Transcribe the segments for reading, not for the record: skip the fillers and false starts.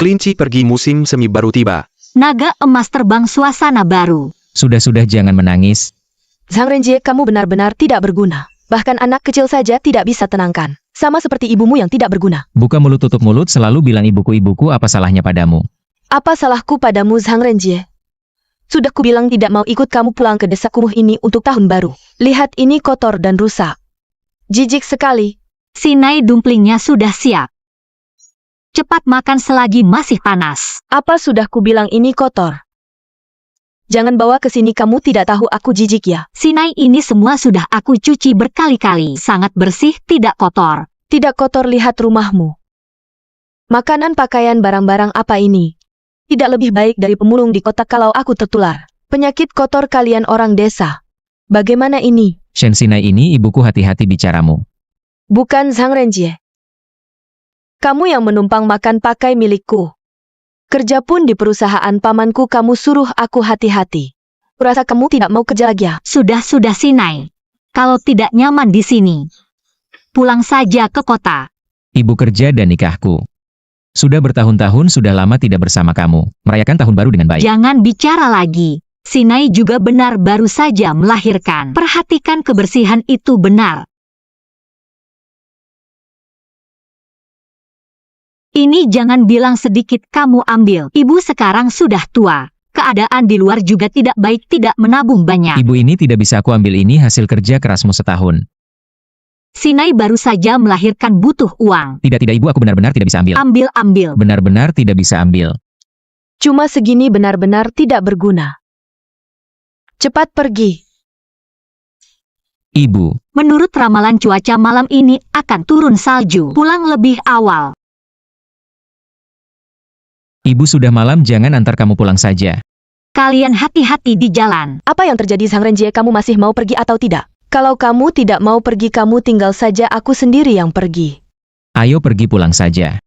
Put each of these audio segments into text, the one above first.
Kelinci pergi, musim semi baru tiba. Naga emas terbang, suasana baru. Sudah-sudah, jangan menangis. Zhang Renjie, kamu benar-benar tidak berguna. Bahkan anak kecil saja tidak bisa tenangkan. Sama seperti ibumu yang tidak berguna. Buka mulut tutup mulut, selalu bilang ibuku, apa salahnya padamu? Apa salahku padamu, Zhang Renjie? Sudah kubilang tidak mau ikut kamu pulang ke desa kumuh ini untuk tahun baru. Lihat, ini kotor dan rusak. Jijik sekali. Sinai dumplingnya sudah siap. Cepat makan selagi masih panas. Apa sudah kubilang ini kotor? Jangan bawa ke sini, kamu tidak tahu aku jijik ya. Sinai, ini semua sudah aku cuci berkali-kali. Sangat bersih, tidak kotor. Tidak kotor, lihat rumahmu. Makanan, pakaian, barang-barang apa ini? Tidak lebih baik dari pemulung di kota kalau aku tertular. Penyakit kotor kalian orang desa. Bagaimana ini? Shen Sinai, ini ibuku, hati-hati bicaramu. Bukan Zhang Renjie. Kamu yang menumpang makan pakai milikku. Kerja pun di perusahaan pamanku, kamu suruh aku hati-hati. Kurasa kamu tidak mau kerja lagi ya? Sudah Sinai. Kalau tidak nyaman di sini, pulang saja ke kota. Ibu kerja dan nikahku. Sudah bertahun-tahun, sudah lama tidak bersama kamu. Merayakan tahun baru dengan baik. Jangan bicara lagi. Sinai juga benar baru saja melahirkan. Perhatikan kebersihan itu benar. Ini jangan bilang sedikit kamu ambil. Ibu sekarang sudah tua. Keadaan di luar juga tidak baik, tidak menabung banyak. Ibu, ini tidak bisa aku ambil, ini hasil kerja kerasmu setahun. Sinai baru saja melahirkan, butuh uang. Tidak ibu, aku benar-benar tidak bisa ambil. Ambil. Benar-benar tidak bisa ambil. Cuma segini benar-benar tidak berguna. Cepat pergi. Ibu. Menurut ramalan cuaca malam ini akan turun salju. Pulang lebih awal. Ibu, sudah malam, jangan, antar kamu pulang saja. Kalian hati-hati di jalan. Apa yang terjadi, Zhang Renjie? Kamu masih mau pergi atau tidak? Kalau kamu tidak mau pergi, kamu tinggal saja, aku sendiri yang pergi. Ayo pergi, pulang saja.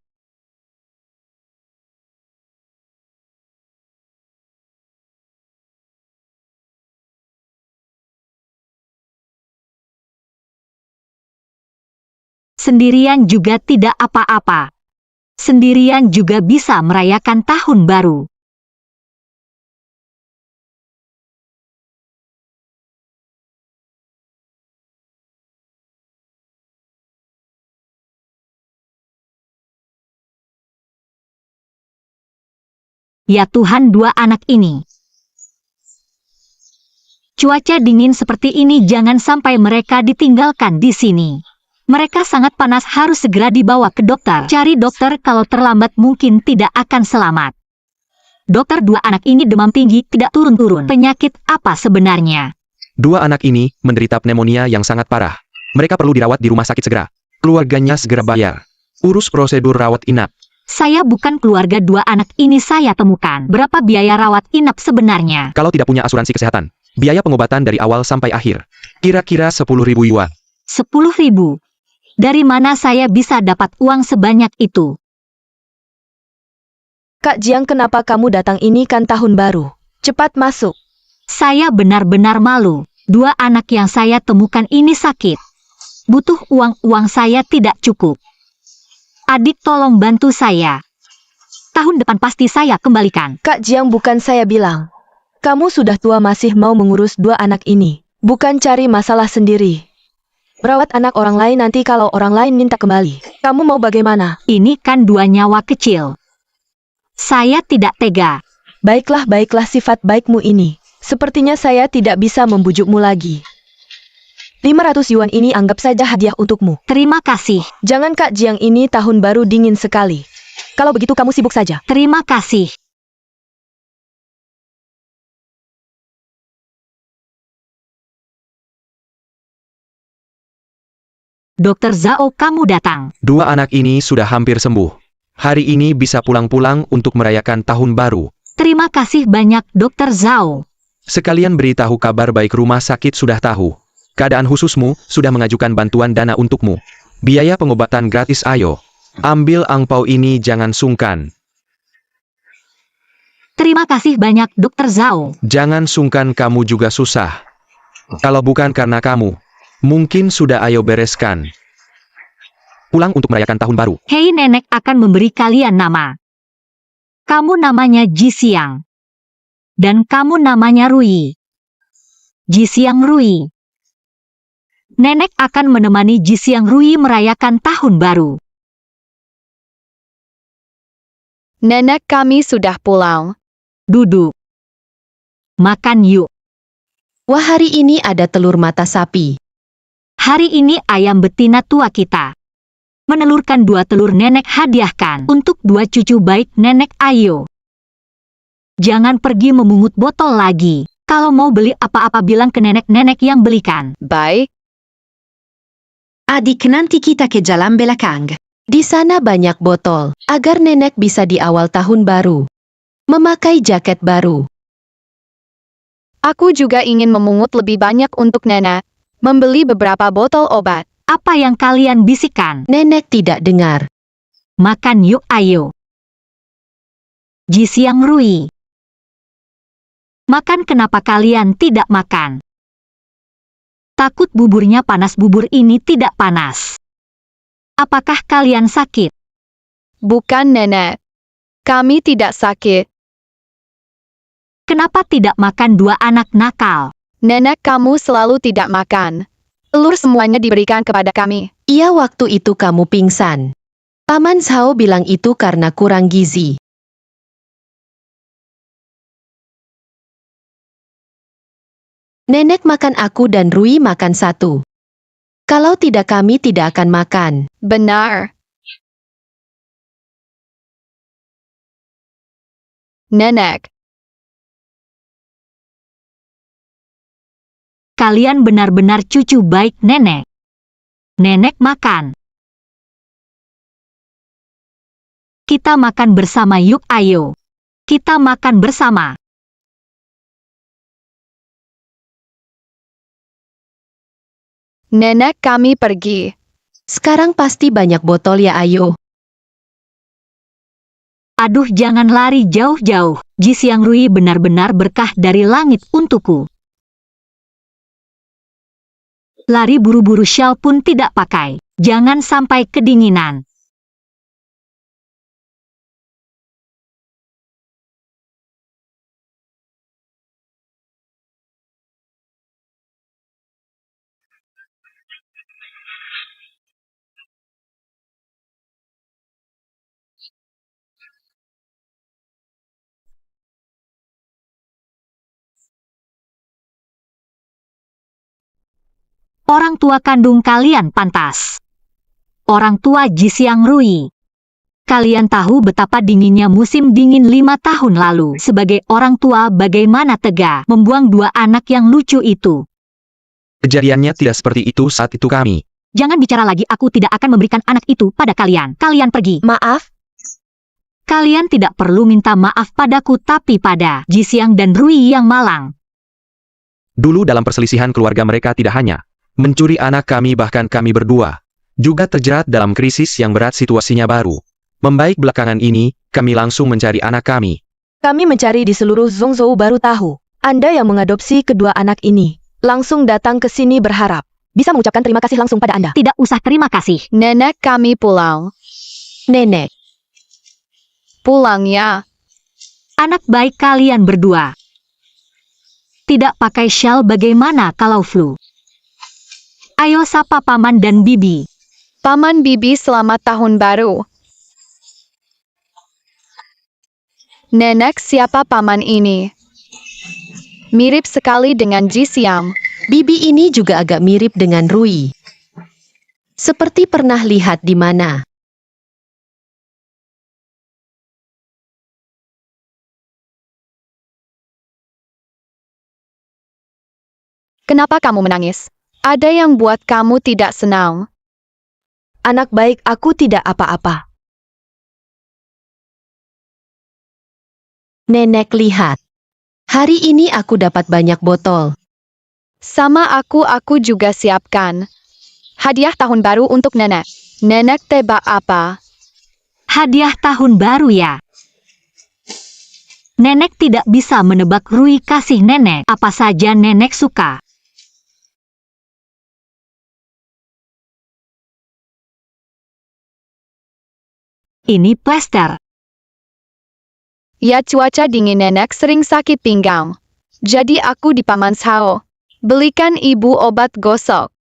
Sendirian juga tidak apa-apa. Sendirian juga bisa merayakan tahun baru. Ya Tuhan, dua anak ini. Cuaca dingin seperti ini, jangan sampai mereka ditinggalkan di sini. Mereka sangat panas, harus segera dibawa ke dokter. Cari dokter, kalau terlambat mungkin tidak akan selamat. Dokter, dua anak ini demam tinggi, tidak turun-turun. Penyakit apa sebenarnya? Dua anak ini menderita pneumonia yang sangat parah. Mereka perlu dirawat di rumah sakit segera. Keluarganya segera bayar. Urus prosedur rawat inap. Saya bukan keluarga dua anak ini saya temukan. Berapa biaya rawat inap sebenarnya? Kalau tidak punya asuransi kesehatan, biaya pengobatan dari awal sampai akhir. Kira-kira 10.000 yuan. 10.000. Dari mana saya bisa dapat uang sebanyak itu? Kak Jiang, kenapa kamu datang? Ini kan tahun baru. Cepat masuk. Saya benar-benar malu. Dua anak yang saya temukan ini sakit. Butuh uang saya tidak cukup. Adik, tolong bantu saya. Tahun depan pasti saya kembalikan. Kak Jiang, bukan saya bilang. Kamu sudah tua masih mau mengurus dua anak ini. Bukan cari masalah sendiri. Merawat anak orang lain, nanti kalau orang lain minta kembali. Kamu mau bagaimana? Ini kan dua nyawa kecil. Saya tidak tega. Baiklah, sifat baikmu ini. Sepertinya saya tidak bisa membujukmu lagi. 500 yuan ini anggap saja hadiah untukmu. Terima kasih. Jangan Kak Jiang, ini tahun baru dingin sekali. Kalau begitu kamu sibuk saja. Terima kasih. Dokter Zhao, kamu datang. Dua anak ini sudah hampir sembuh. Hari ini bisa pulang-pulang untuk merayakan tahun baru. Terima kasih banyak, Dokter Zhao. Sekalian beritahu kabar baik, rumah sakit sudah tahu. Keadaan khususmu sudah mengajukan bantuan dana untukmu. Biaya pengobatan gratis, ayo. Ambil angpau ini, jangan sungkan. Terima kasih banyak, Dokter Zhao. Jangan sungkan, kamu juga susah. Kalau bukan karena kamu, mungkin sudah ayo bereskan. Pulang untuk merayakan tahun baru. Hei, nenek akan memberi kalian nama. Kamu namanya Ji Xiang. Dan kamu namanya Rui. Ji Xiang Rui. Nenek akan menemani Ji Xiang Rui merayakan tahun baru. Nenek kami sudah pulang. Duduk. Makan yuk. Wah, hari ini ada telur mata sapi. Hari ini ayam betina tua kita menelurkan 2 telur nenek hadiahkan untuk 2 cucu baik nenek Ayo. Jangan pergi memungut botol lagi. Kalau mau beli apa-apa bilang ke nenek-nenek yang belikan. Baik. Adik, nanti kita ke Jalan Belakang. Di sana banyak botol, agar nenek bisa di awal tahun baru memakai jaket baru. Aku juga ingin memungut lebih banyak untuk nenek. Membeli beberapa botol obat. Apa yang kalian bisikan? Nenek tidak dengar. Makan yuk Ayo. Ji Xiang Rui. Makan, kenapa kalian tidak makan? Takut buburnya panas, bubur ini tidak panas. Apakah kalian sakit? Bukan nenek. Kami tidak sakit. Kenapa tidak makan 2 anak nakal? Nenek kamu selalu tidak makan. Telur semuanya diberikan kepada kami. Iya, waktu itu kamu pingsan. Paman Zhao bilang itu karena kurang gizi. Nenek makan, aku dan Rui makan 1. Kalau tidak kami tidak akan makan. Benar. Nenek. Kalian benar-benar cucu baik nenek. Nenek makan. Kita makan bersama yuk Ayo. Kita makan bersama. Nenek kami pergi. Sekarang pasti banyak botol ya Ayo. Aduh, jangan lari jauh-jauh. Ji Xiang Rui benar-benar berkah dari langit untukku. Lari buru-buru, syal pun tidak pakai. Jangan sampai kedinginan. Orang tua kandung kalian pantas. Orang tua Ji Xiang Rui. Kalian tahu betapa dinginnya musim dingin 5 tahun lalu. Sebagai orang tua, bagaimana tega membuang 2 anak yang lucu itu. Kejadiannya tidak seperti itu saat itu kami. Jangan bicara lagi, aku tidak akan memberikan anak itu pada kalian. Kalian pergi. Maaf, Kalian tidak perlu minta maaf padaku, tapi pada Ji Xiang dan Rui yang malang. Dulu dalam perselisihan keluarga mereka tidak hanya mencuri anak kami, bahkan kami berdua juga terjerat dalam krisis yang berat. Situasinya baru membaik belakangan ini, kami langsung mencari anak kami. kami mencari di seluruh Zhongzhou, baru tahu Anda yang mengadopsi kedua anak ini. Langsung datang ke sini berharap bisa mengucapkan terima kasih langsung pada Anda. Tidak usah terima kasih. Nenek kami pulang. Nenek, Pulang ya. Anak baik kalian berdua. Tidak pakai syal, bagaimana kalau flu? Ayo sapa paman dan bibi. Paman bibi, selamat tahun baru. Nenek, siapa paman ini? Mirip sekali dengan Ji Xiang. bibi ini juga agak mirip dengan Rui. Seperti pernah lihat di mana. Kenapa kamu menangis? Ada yang buat kamu tidak senang? Anak baik, aku tidak apa-apa. Nenek, lihat. Hari ini aku dapat banyak botol. Sama aku juga siapkan. Hadiah tahun baru untuk nenek. Nenek tebak apa? Hadiah tahun baru ya. Nenek tidak bisa menebak. Rui kasih nenek apa saja nenek suka. Ini plester. Ya cuaca dingin nenek sering sakit pinggang. Jadi aku di Paman Sao. Belikan ibu obat gosok.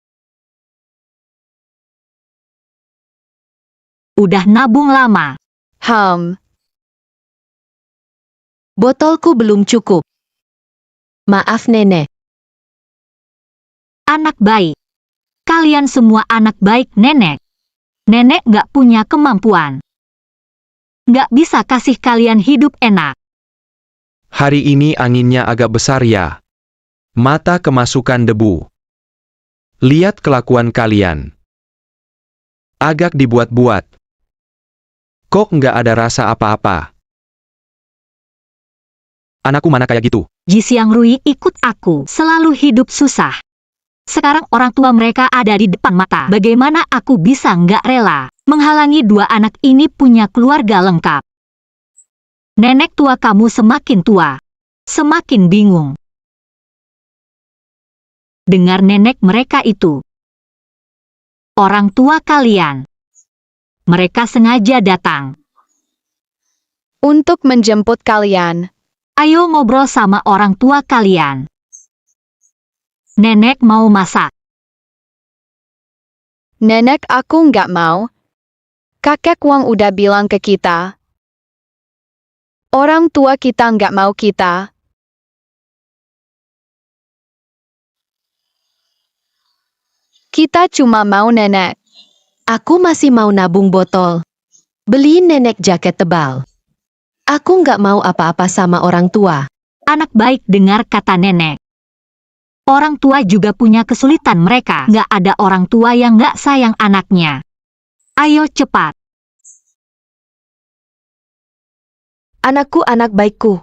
Udah nabung lama. Botolku belum cukup. Maaf nenek. Anak baik. Kalian semua anak baik nenek. Nenek nggak punya kemampuan. Nggak bisa kasih kalian hidup enak. Hari ini anginnya agak besar ya. Mata kemasukan debu. Lihat kelakuan kalian. Agak dibuat-buat. Kok nggak ada rasa apa-apa? Anakku mana kayak gitu? Ji Xiang Rui ikut aku, selalu hidup susah. Sekarang orang tua mereka ada di depan mata. Bagaimana aku bisa nggak rela menghalangi dua anak ini punya keluarga lengkap? Nenek tua kamu semakin tua, semakin bingung. Dengar nenek mereka itu. Orang tua kalian. Mereka sengaja datang. Untuk menjemput kalian. Ayo ngobrol sama orang tua kalian. Nenek mau masak. Nenek aku nggak mau. Kakek Wang udah bilang ke kita. Orang tua kita nggak mau kita. Kita cuma mau nenek. Aku masih mau nabung botol. Beli nenek jaket tebal. Aku nggak mau apa-apa sama orang tua. Anak baik dengar kata nenek. Orang tua juga punya kesulitan mereka. Nggak ada orang tua yang nggak sayang anaknya. Ayo cepat. Anakku anak baikku.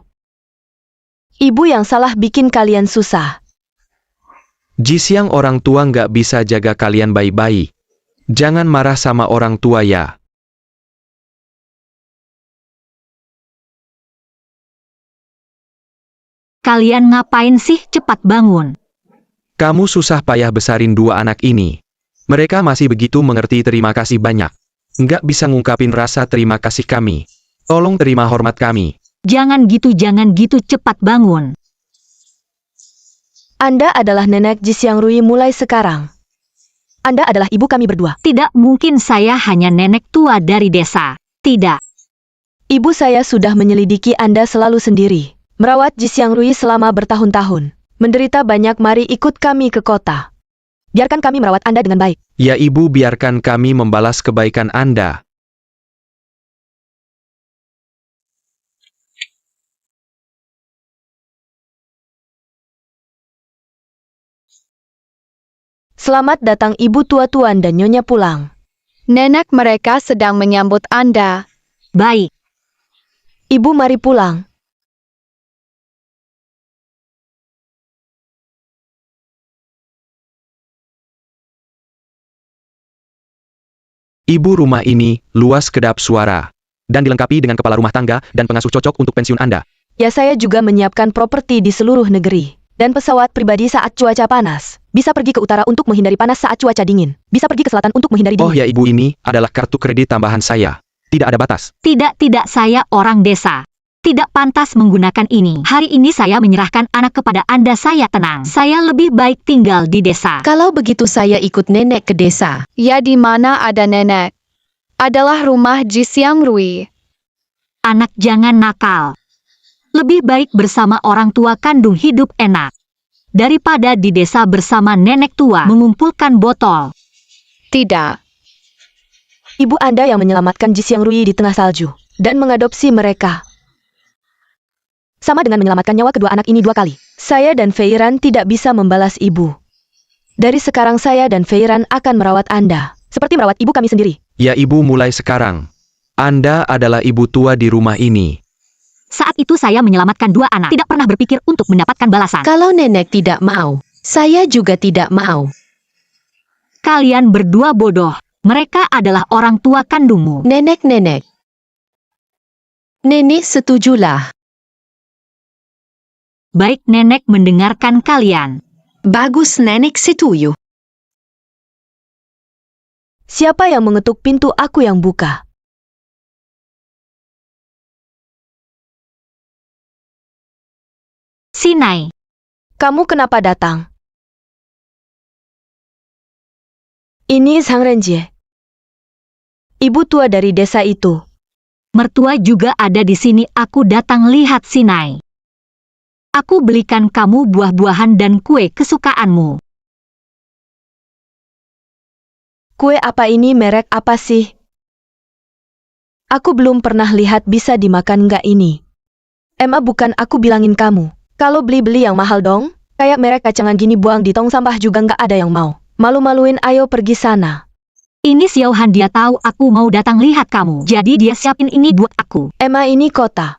Ibu yang salah bikin kalian susah. Ji Xiang orang tua nggak bisa jaga kalian baik-baik. Jangan marah sama orang tua ya. Kalian ngapain sih cepat bangun? Kamu susah payah besarin dua anak ini. Mereka masih begitu mengerti terima kasih banyak. Nggak bisa ngungkapin rasa terima kasih kami. Tolong terima hormat kami. Jangan gitu cepat bangun. Anda adalah nenek Ji Xiang Rui mulai sekarang. Anda adalah ibu kami berdua. Tidak mungkin saya hanya nenek tua dari desa. Tidak. Ibu saya sudah menyelidiki Anda selalu sendiri. Merawat Ji Xiang Rui selama bertahun-tahun. Menderita banyak, mari ikut kami ke kota. Biarkan kami merawat Anda dengan baik. Ya ibu, biarkan kami membalas kebaikan Anda. Selamat datang Ibu tua tuan dan Nyonya pulang. Nenek mereka sedang menyambut Anda. Baik. Ibu mari pulang. Ibu, rumah ini luas kedap suara. Dan dilengkapi dengan kepala rumah tangga dan pengasuh cocok untuk pensiun Anda. Ya, saya juga menyiapkan properti di seluruh negeri. Dan pesawat pribadi saat cuaca panas. Bisa pergi ke utara untuk menghindari panas saat cuaca dingin. Bisa pergi ke selatan untuk menghindari dingin. Oh ya ibu, ini adalah kartu kredit tambahan saya. Tidak ada batas. Tidak, saya orang desa. Tidak pantas menggunakan ini. Hari ini saya menyerahkan anak kepada Anda, saya tenang. Saya lebih baik tinggal di desa. Kalau begitu saya ikut nenek ke desa. Ya, di mana ada nenek? Adalah rumah Ji Xiang Rui. Anak jangan nakal. Lebih baik bersama orang tua kandung hidup enak. Daripada di desa bersama nenek tua mengumpulkan botol. Tidak. Ibu Anda yang menyelamatkan Ji Xiang Rui di tengah salju. Dan mengadopsi mereka. Sama dengan menyelamatkan nyawa kedua anak ini 2 kali. Saya dan Feiran tidak bisa membalas ibu. Dari sekarang saya dan Feiran akan merawat Anda. Seperti merawat ibu kami sendiri. Ya ibu, mulai sekarang. Anda adalah ibu tua di rumah ini. Saat itu saya menyelamatkan 2 anak. Tidak pernah berpikir untuk mendapatkan balasan. Kalau nenek tidak mau, saya juga tidak mau. Kalian berdua bodoh. Mereka adalah orang tua kandungmu. Nenek. Nenek setujulah. Baik, nenek mendengarkan kalian. Bagus, nenek setuju. Siapa yang mengetuk pintu? Aku yang buka. Sinai, Kamu kenapa datang? Ini Zhang Renjie. Ibu tua dari desa itu. mertua juga ada di sini. Aku datang lihat Sinai. Aku belikan kamu buah-buahan dan kue kesukaanmu. Kue apa ini, merek apa sih? Aku belum pernah lihat, bisa dimakan nggak ini? Emma, bukan aku bilangin kamu. Kalau beli-beli yang mahal dong. Kayak merek kacangan gini buang di tong sampah juga nggak ada yang mau. Malu-maluin, ayo pergi sana. Ini Xiaohan, dia tahu aku mau datang lihat kamu. Jadi dia siapin ini buat aku. Emma, ini kota.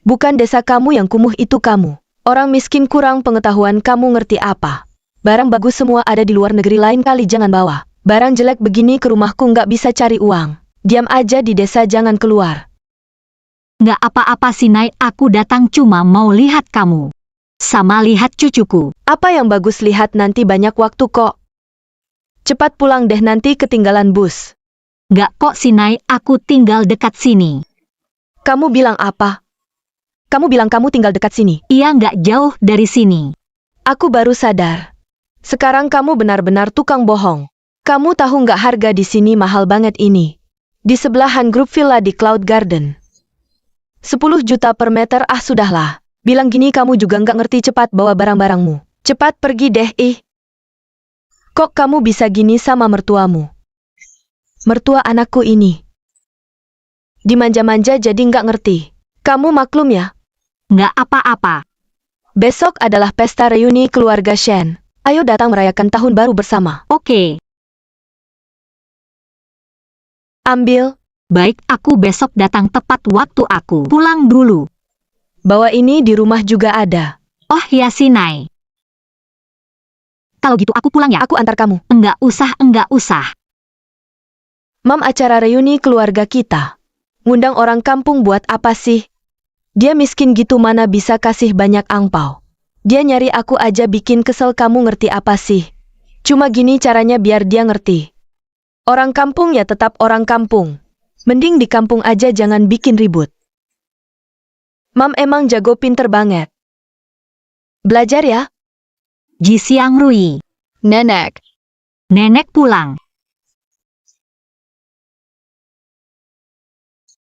Bukan desa kamu yang kumuh itu kamu. Orang miskin kurang pengetahuan, kamu ngerti apa? Barang bagus semua ada di luar negeri, lain kali jangan bawa. Barang jelek begini ke rumahku, nggak bisa cari uang. Diam aja di desa, jangan keluar. Nggak apa-apa Sinai, aku datang cuma mau lihat kamu. Sama lihat cucuku. Apa yang bagus, lihat nanti, banyak waktu kok. Cepat pulang deh, nanti ketinggalan bus. Nggak kok Sinai, aku tinggal dekat sini. Kamu bilang apa? Kamu bilang kamu tinggal dekat sini? Iya, nggak jauh dari sini. Aku baru sadar. Sekarang kamu benar-benar tukang bohong. Kamu tahu nggak harga di sini mahal banget ini? Di sebelahan grup villa di Cloud Garden. 10 juta per meter, ah sudahlah. Bilang gini kamu juga nggak ngerti, cepat bawa barang-barangmu. Cepat pergi deh, ih. Kok kamu bisa gini sama mertuamu? Mertua anakku ini. Dimanja-manja jadi nggak ngerti. Kamu maklum ya? Nggak apa-apa. Besok adalah pesta reuni keluarga Shen. Ayo datang merayakan tahun baru bersama. Oke. Ambil. Baik, aku besok datang tepat waktu. Aku pulang dulu. Bawa ini, di rumah juga ada. Oh ya Sinai. Kalau gitu aku pulang ya. Aku antar kamu. Enggak usah, enggak usah. Mam, acara reuni keluarga kita. Ngundang orang kampung buat apa sih? Dia miskin gitu, mana bisa kasih banyak angpau. Dia nyari aku aja bikin kesel, kamu ngerti apa sih? Cuma gini caranya biar dia ngerti. Orang kampung ya tetap orang kampung. Mending di kampung aja, jangan bikin ribut. Mam emang jago, pinter banget. Belajar ya. Ji Siang Rui. Nenek. Nenek pulang.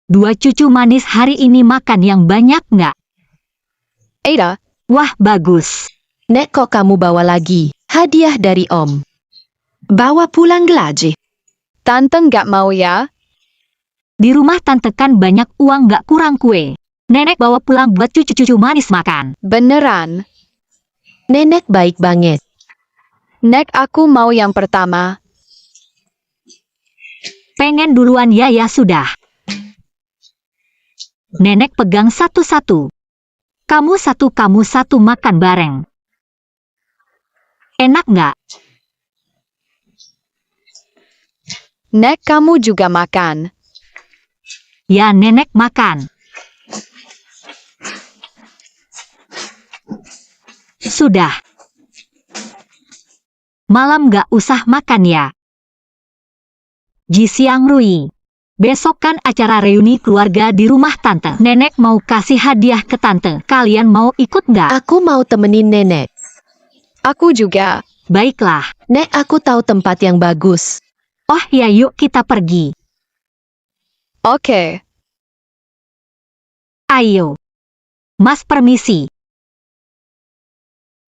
2 cucu manis hari ini makan yang banyak nggak? Ada. Wah, bagus. Nek, kok kamu bawa lagi? Hadiah dari Om. Bawa pulang lagi. Tante nggak mau ya? Di rumah tante kan banyak uang, nggak kurang kue. Nenek bawa pulang buat cucu-cucu manis makan. Beneran. Nenek baik banget. Nek, aku mau yang pertama. Pengen duluan ya, ya sudah. Nenek pegang satu-satu. Kamu satu makan bareng. Enak nggak? Nek, kamu juga makan. Ya, nenek makan. Sudah. Malam nggak usah makan ya. Ji Siang Rui. Besok kan acara reuni keluarga di rumah tante. Nenek mau kasih hadiah ke tante. Kalian mau ikut nggak? Aku mau temenin nenek. Aku juga. Baiklah. Nek, aku tahu tempat yang bagus. Oh ya, yuk kita pergi. Oke. Ayo. Mas permisi.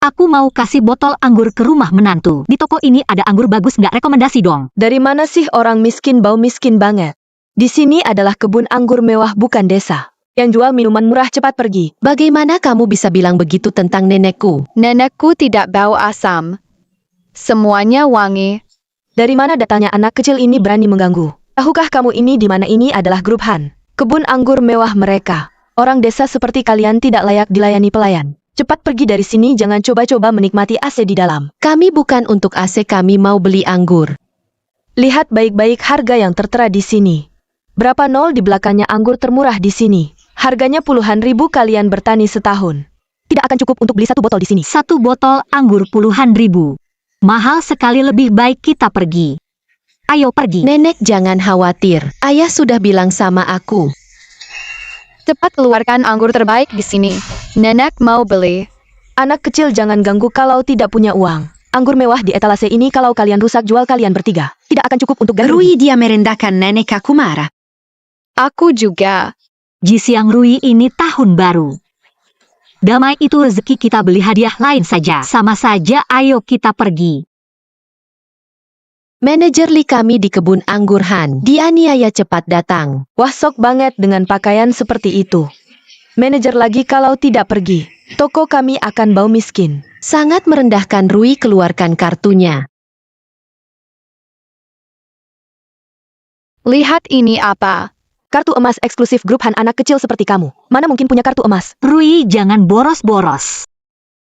Aku mau kasih botol anggur ke rumah menantu. Di toko ini ada anggur bagus, nggak? Rekomendasi dong. Dari mana sih orang miskin bau miskin banget? Di sini adalah kebun anggur mewah, bukan desa. Yang jual minuman murah, cepat pergi. Bagaimana kamu bisa bilang begitu tentang nenekku? Nenekku tidak bau asam. Semuanya wangi. Dari mana datangnya anak kecil ini berani mengganggu? Tahukah kamu ini di mana? Ini adalah grup Han. Kebun anggur mewah mereka. Orang desa seperti kalian tidak layak dilayani pelayan. Cepat pergi dari sini, jangan coba-coba menikmati AC di dalam. Kami bukan untuk AC, kami mau beli anggur. Lihat baik-baik harga yang tertera di sini. Berapa nol di belakangnya anggur termurah di sini. Harganya puluhan ribu, kalian bertani setahun. Tidak akan cukup untuk beli 1 botol di sini. 1 botol anggur puluhan ribu. Mahal sekali, lebih baik kita pergi. Ayo pergi. Nenek jangan khawatir. Ayah sudah bilang sama aku. Cepat keluarkan anggur terbaik di sini. Nenek mau beli. Anak kecil jangan ganggu kalau tidak punya uang. Anggur mewah di etalase ini kalau kalian rusak jual kalian bertiga. Tidak akan cukup untuk ganti rugi. Rui dia merendahkan nenek aku marah. Aku juga. Ji Siang Rui ini tahun baru. Damai itu rezeki, kita beli hadiah lain saja. Sama saja, ayo kita pergi. Manajer Li kami di kebun anggur Han. Dianiaya cepat datang. Wah, sok banget dengan pakaian seperti itu. Manajer lagi kalau tidak pergi. Toko kami akan bau miskin. Sangat merendahkan. Rui keluarkan kartunya. Lihat ini apa? Kartu emas eksklusif grup Han, anak kecil seperti kamu. Mana mungkin punya kartu emas? Rui, jangan boros-boros.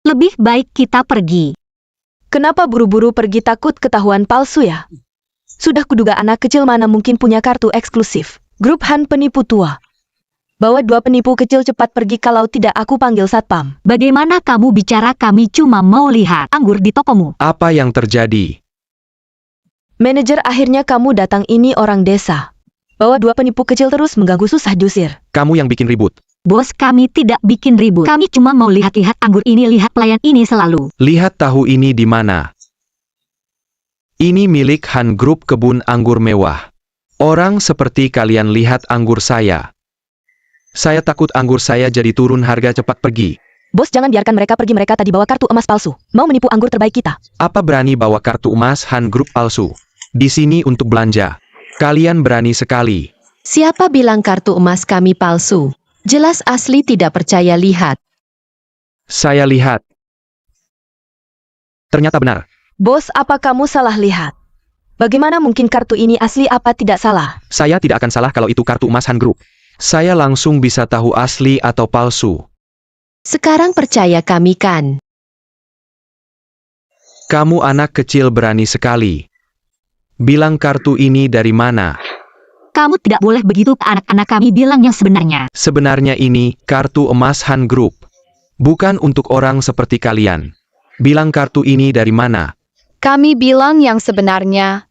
Lebih baik kita pergi. Kenapa buru-buru pergi, takut ketahuan palsu ya? Sudah kuduga anak kecil mana mungkin punya kartu eksklusif. Grup Han penipu tua. Bawa 2 penipu kecil, cepat pergi kalau tidak aku panggil satpam. Bagaimana kamu bicara, kami cuma mau lihat anggur di tokomu. Apa yang terjadi? Manajer, akhirnya kamu datang, ini orang desa. Bawa 2 penipu kecil terus mengganggu, susah diusir. Kamu yang bikin ribut. Bos, kami tidak bikin ribut. Kami cuma mau lihat-lihat anggur ini, lihat pelayan ini selalu. Lihat tahu ini di mana? Ini milik Han Grup Kebun Anggur Mewah. Orang seperti kalian lihat anggur saya. Saya takut anggur saya jadi turun harga, cepat pergi. Bos, jangan biarkan mereka pergi, mereka tadi bawa kartu emas palsu. Mau menipu anggur terbaik kita. Apa berani bawa kartu emas Han Grup palsu? Di sini untuk belanja. Kalian berani sekali. Siapa bilang kartu emas kami palsu? Jelas asli, tidak percaya, lihat. Saya lihat. Ternyata benar. Bos, apa kamu salah lihat? Bagaimana mungkin kartu ini asli, apa tidak salah? Saya tidak akan salah kalau itu kartu emas Han Grup. Saya langsung bisa tahu asli atau palsu. Sekarang percaya kami kan? Kamu anak kecil berani sekali. Bilang kartu ini dari mana? Kamu tidak boleh begitu ke anak-anak, kami bilang yang sebenarnya. Sebenarnya ini kartu emas Han Grup. Bukan untuk orang seperti kalian. Bilang kartu ini dari mana? Kami bilang yang sebenarnya.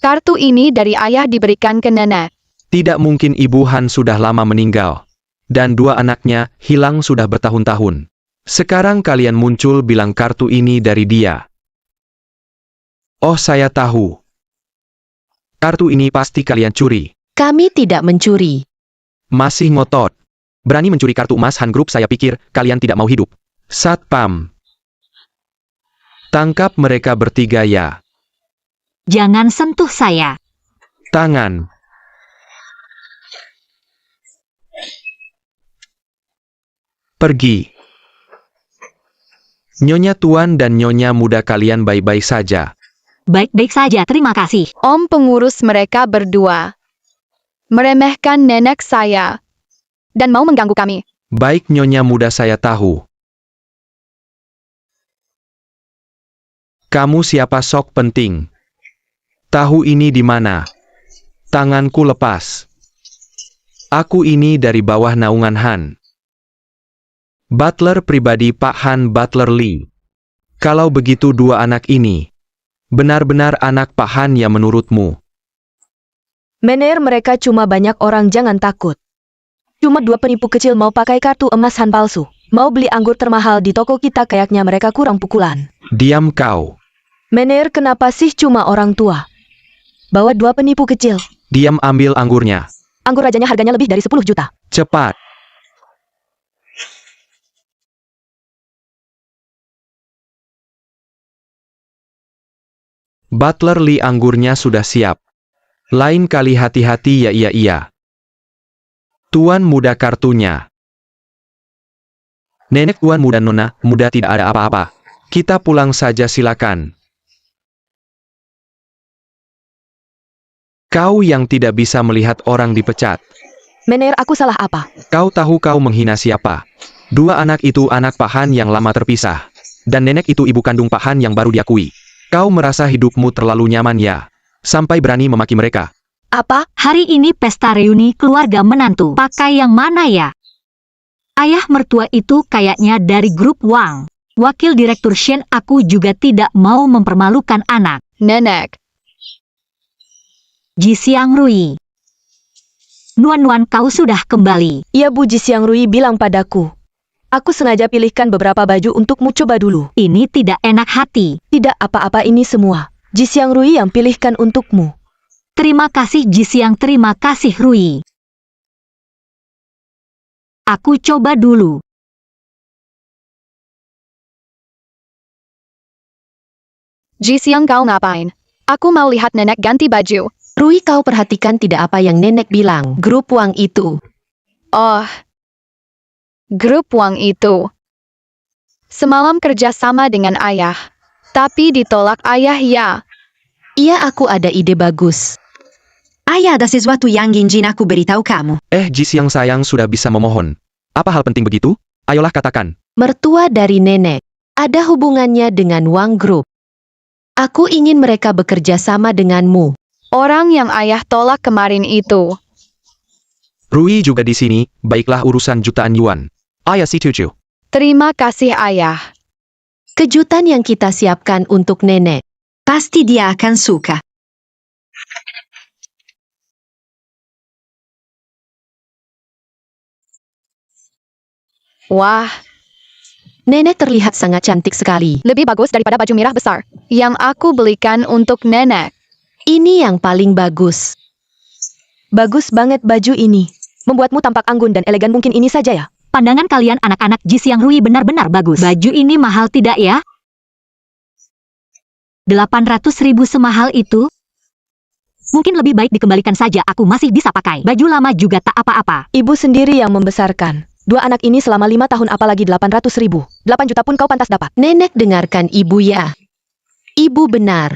Kartu ini dari ayah diberikan ke nenek. Tidak mungkin, Ibu Han sudah lama meninggal. Dan 2 anaknya hilang sudah bertahun-tahun. Sekarang kalian muncul bilang kartu ini dari dia. Oh, saya tahu. Kartu ini pasti kalian curi. Kami tidak mencuri. Masih ngotot. Berani mencuri kartu emas Han Grup, saya pikir kalian tidak mau hidup. Satpam. Tangkap mereka bertiga ya. Jangan sentuh saya. Tangan. Pergi. Nyonya Tuan dan Nyonya Muda, kalian baik-baik saja. Baik-baik saja, terima kasih. Om pengurus mereka berdua meremehkan nenek saya dan mau mengganggu kami. Baik Nyonya Muda, saya tahu. Kamu siapa, sok penting? Tahu ini di mana? Tanganku lepas. Aku ini dari bawah naungan Han. Butler pribadi Pak Han, Butler Lee. Kalau begitu 2 anak ini benar-benar anak Pak Han ya menurutmu? Mener, mereka cuma banyak orang, jangan takut. Cuma 2 penipu kecil mau pakai kartu emas Han palsu. Mau beli anggur termahal di toko kita, kayaknya mereka kurang pukulan. Diam kau. Mener, kenapa sih cuma orang tua? Bawa 2 penipu kecil. Diam, ambil anggurnya. Anggur rajanya harganya lebih dari 10 juta. Cepat. Butler Lee, anggurnya sudah siap. Lain kali hati-hati ya. Iya. Tuan Muda, kartunya. Nenek, Tuan Muda, Nona Muda, tidak ada apa-apa. Kita pulang saja, silakan. Kau yang tidak bisa melihat orang dipecat. Mener, aku salah apa? Kau tahu kau menghina siapa? 2 anak itu anak Pak Han yang lama terpisah. Dan nenek itu ibu kandung Pak Han yang baru diakui. Kau merasa hidupmu terlalu nyaman ya? Sampai berani memaki mereka. Apa? Hari ini pesta reuni keluarga menantu. Pakai yang mana ya? Ayah mertua itu kayaknya dari grup Wang. Wakil Direktur Shen, aku juga tidak mau mempermalukan anak. Nenek. Ji Siang Rui. Nuan, kau sudah kembali. Iya Bu, Ji Siang Rui bilang padaku. Aku sengaja pilihkan beberapa baju untukmu, coba dulu. Ini tidak enak hati. Tidak apa-apa, ini semua Ji Xiang Rui yang pilihkan untukmu. Terima kasih Ji Xiang, terima kasih Rui. Aku coba dulu. Ji Xiang, kau ngapain? Aku mau lihat nenek ganti baju. Rui, kau perhatikan tidak apa yang nenek bilang? Grup Wang itu. Oh, grup Wang itu. Semalam kerja sama dengan ayah. Tapi ditolak ayah ya. Iya, aku ada ide bagus. Ayah, ada sesuatu yang ingin aku beritahu kamu. Ji Xiang sayang, sudah bisa memohon. Apa hal penting begitu? Ayolah katakan. Mertua dari nenek. Ada hubungannya dengan Wang Group. Aku ingin mereka bekerja sama denganmu. Orang yang ayah tolak kemarin itu. Rui juga di sini, baiklah urusan jutaan yuan. Ayah setuju. Terima kasih ayah. Kejutan yang kita siapkan untuk nenek. Pasti dia akan suka. Wah, Nenek terlihat sangat cantik sekali. lebih bagus daripada baju merah besar yang aku belikan untuk nenek. Ini yang paling bagus. Bagus banget baju ini. Membuatmu tampak anggun dan elegan, mungkin ini saja ya. Pandangan kalian anak-anak Ji Xiang Rui benar-benar bagus. Baju ini mahal tidak ya? 800.000 semahal itu? Mungkin lebih baik dikembalikan saja, aku masih bisa pakai. Baju lama juga tak apa-apa. Ibu sendiri yang membesarkan dua anak ini selama 5 tahun, apalagi 800.000. 8 juta pun kau pantas dapat. Nenek dengarkan ibu ya. Ibu benar.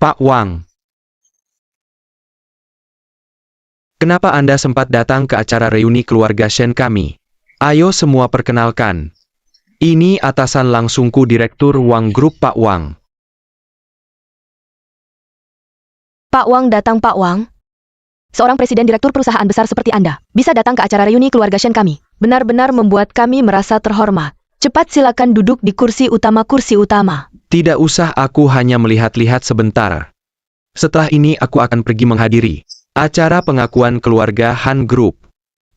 Pak Wang. Kenapa Anda sempat datang ke acara reuni keluarga Shen kami? Ayo semua perkenalkan. Ini atasan langsungku, Direktur Wang Group, Pak Wang. Pak Wang datang, Pak Wang. Seorang presiden direktur perusahaan besar seperti Anda bisa datang ke acara reuni keluarga Shen kami. Benar-benar membuat kami merasa terhormat. Cepat silakan duduk di kursi utama, kursi utama. Tidak usah, aku hanya melihat-lihat sebentar. Setelah ini aku akan pergi menghadiri acara pengakuan keluarga Han Group.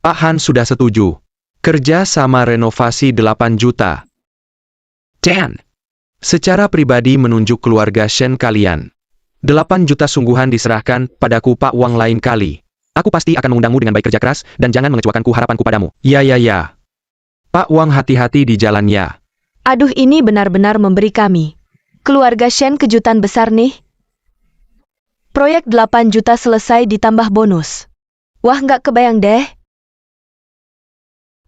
Pak Han sudah setuju. Kerja sama renovasi 8 juta. Dan secara pribadi menunjuk keluarga Shen kalian. 8 juta sungguhan diserahkan padaku, Pak Wang. Lain kali aku pasti akan mengundangmu dengan baik, kerja keras, dan jangan mengecewakanku harapanku padamu. Ya. Pak Wang, hati-hati di jalan ya. Aduh, ini benar-benar memberi kami keluarga Shen kejutan besar nih. Proyek 8 juta selesai ditambah bonus. Wah, nggak kebayang deh.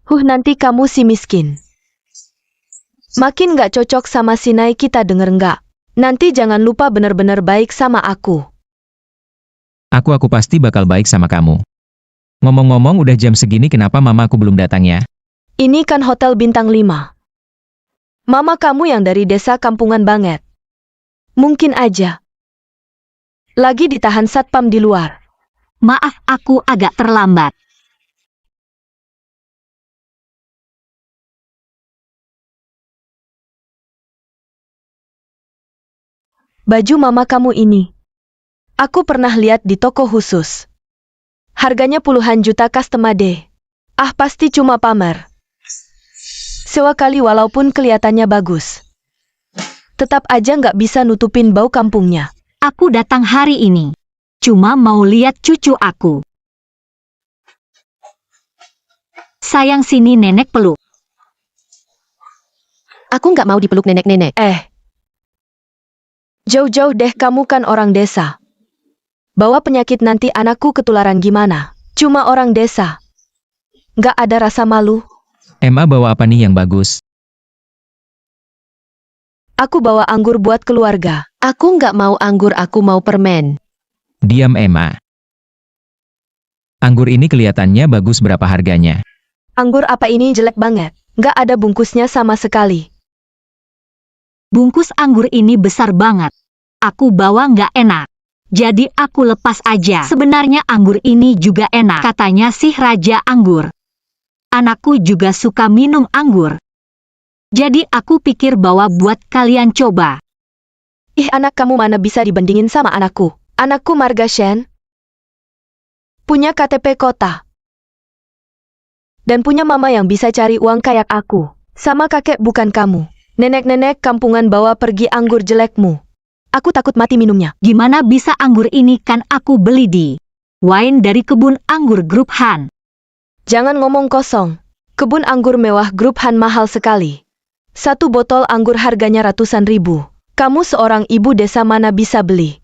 Nanti kamu si miskin. Makin nggak cocok sama si Nai, kita denger nggak? Nanti jangan lupa benar-benar baik sama aku. Aku pasti bakal baik sama kamu. Ngomong-ngomong, udah jam segini, kenapa mama aku belum datang ya? Ini kan hotel bintang 5. Mama kamu yang dari desa kampungan banget. Mungkin aja lagi ditahan satpam di luar. Maaf, aku agak terlambat. Baju mama kamu ini aku pernah lihat di toko khusus. Harganya puluhan juta, custom made. Pasti cuma pamer. Sewa kali, walaupun kelihatannya bagus, tetap aja nggak bisa nutupin bau kampungnya. Aku datang hari ini cuma mau lihat cucu aku. Sayang, sini nenek peluk. Aku nggak mau dipeluk nenek-nenek. Jauh-jauh deh, kamu kan orang desa. Bawa penyakit nanti anakku ketularan gimana? Cuma orang desa. Nggak ada rasa malu. Emma bawa apa nih yang bagus? Aku bawa anggur buat keluarga. Aku nggak mau anggur, aku mau permen. Diam, Emma. Anggur ini kelihatannya bagus, berapa harganya? Anggur apa ini, jelek banget. Nggak ada bungkusnya sama sekali. Bungkus anggur ini besar banget. Aku bawa nggak enak. Jadi aku lepas aja. Sebenarnya anggur ini juga enak, katanya sih Raja Anggur. Anakku juga suka minum anggur. Jadi aku pikir bawa buat kalian coba. Anak kamu mana bisa dibandingin sama anakku. Anakku marga Shen. punya KTP kota, dan punya mama yang bisa cari uang kayak aku. Sama kakek bukan kamu. Nenek-nenek kampungan bawa pergi anggur jelekmu. Aku takut mati minumnya. Gimana bisa anggur ini kan aku beli di wine dari kebun anggur Grup Han. Jangan ngomong kosong. Kebun anggur mewah Grup Han mahal sekali. Satu botol anggur harganya ratusan ribu. Kamu seorang ibu desa mana bisa beli?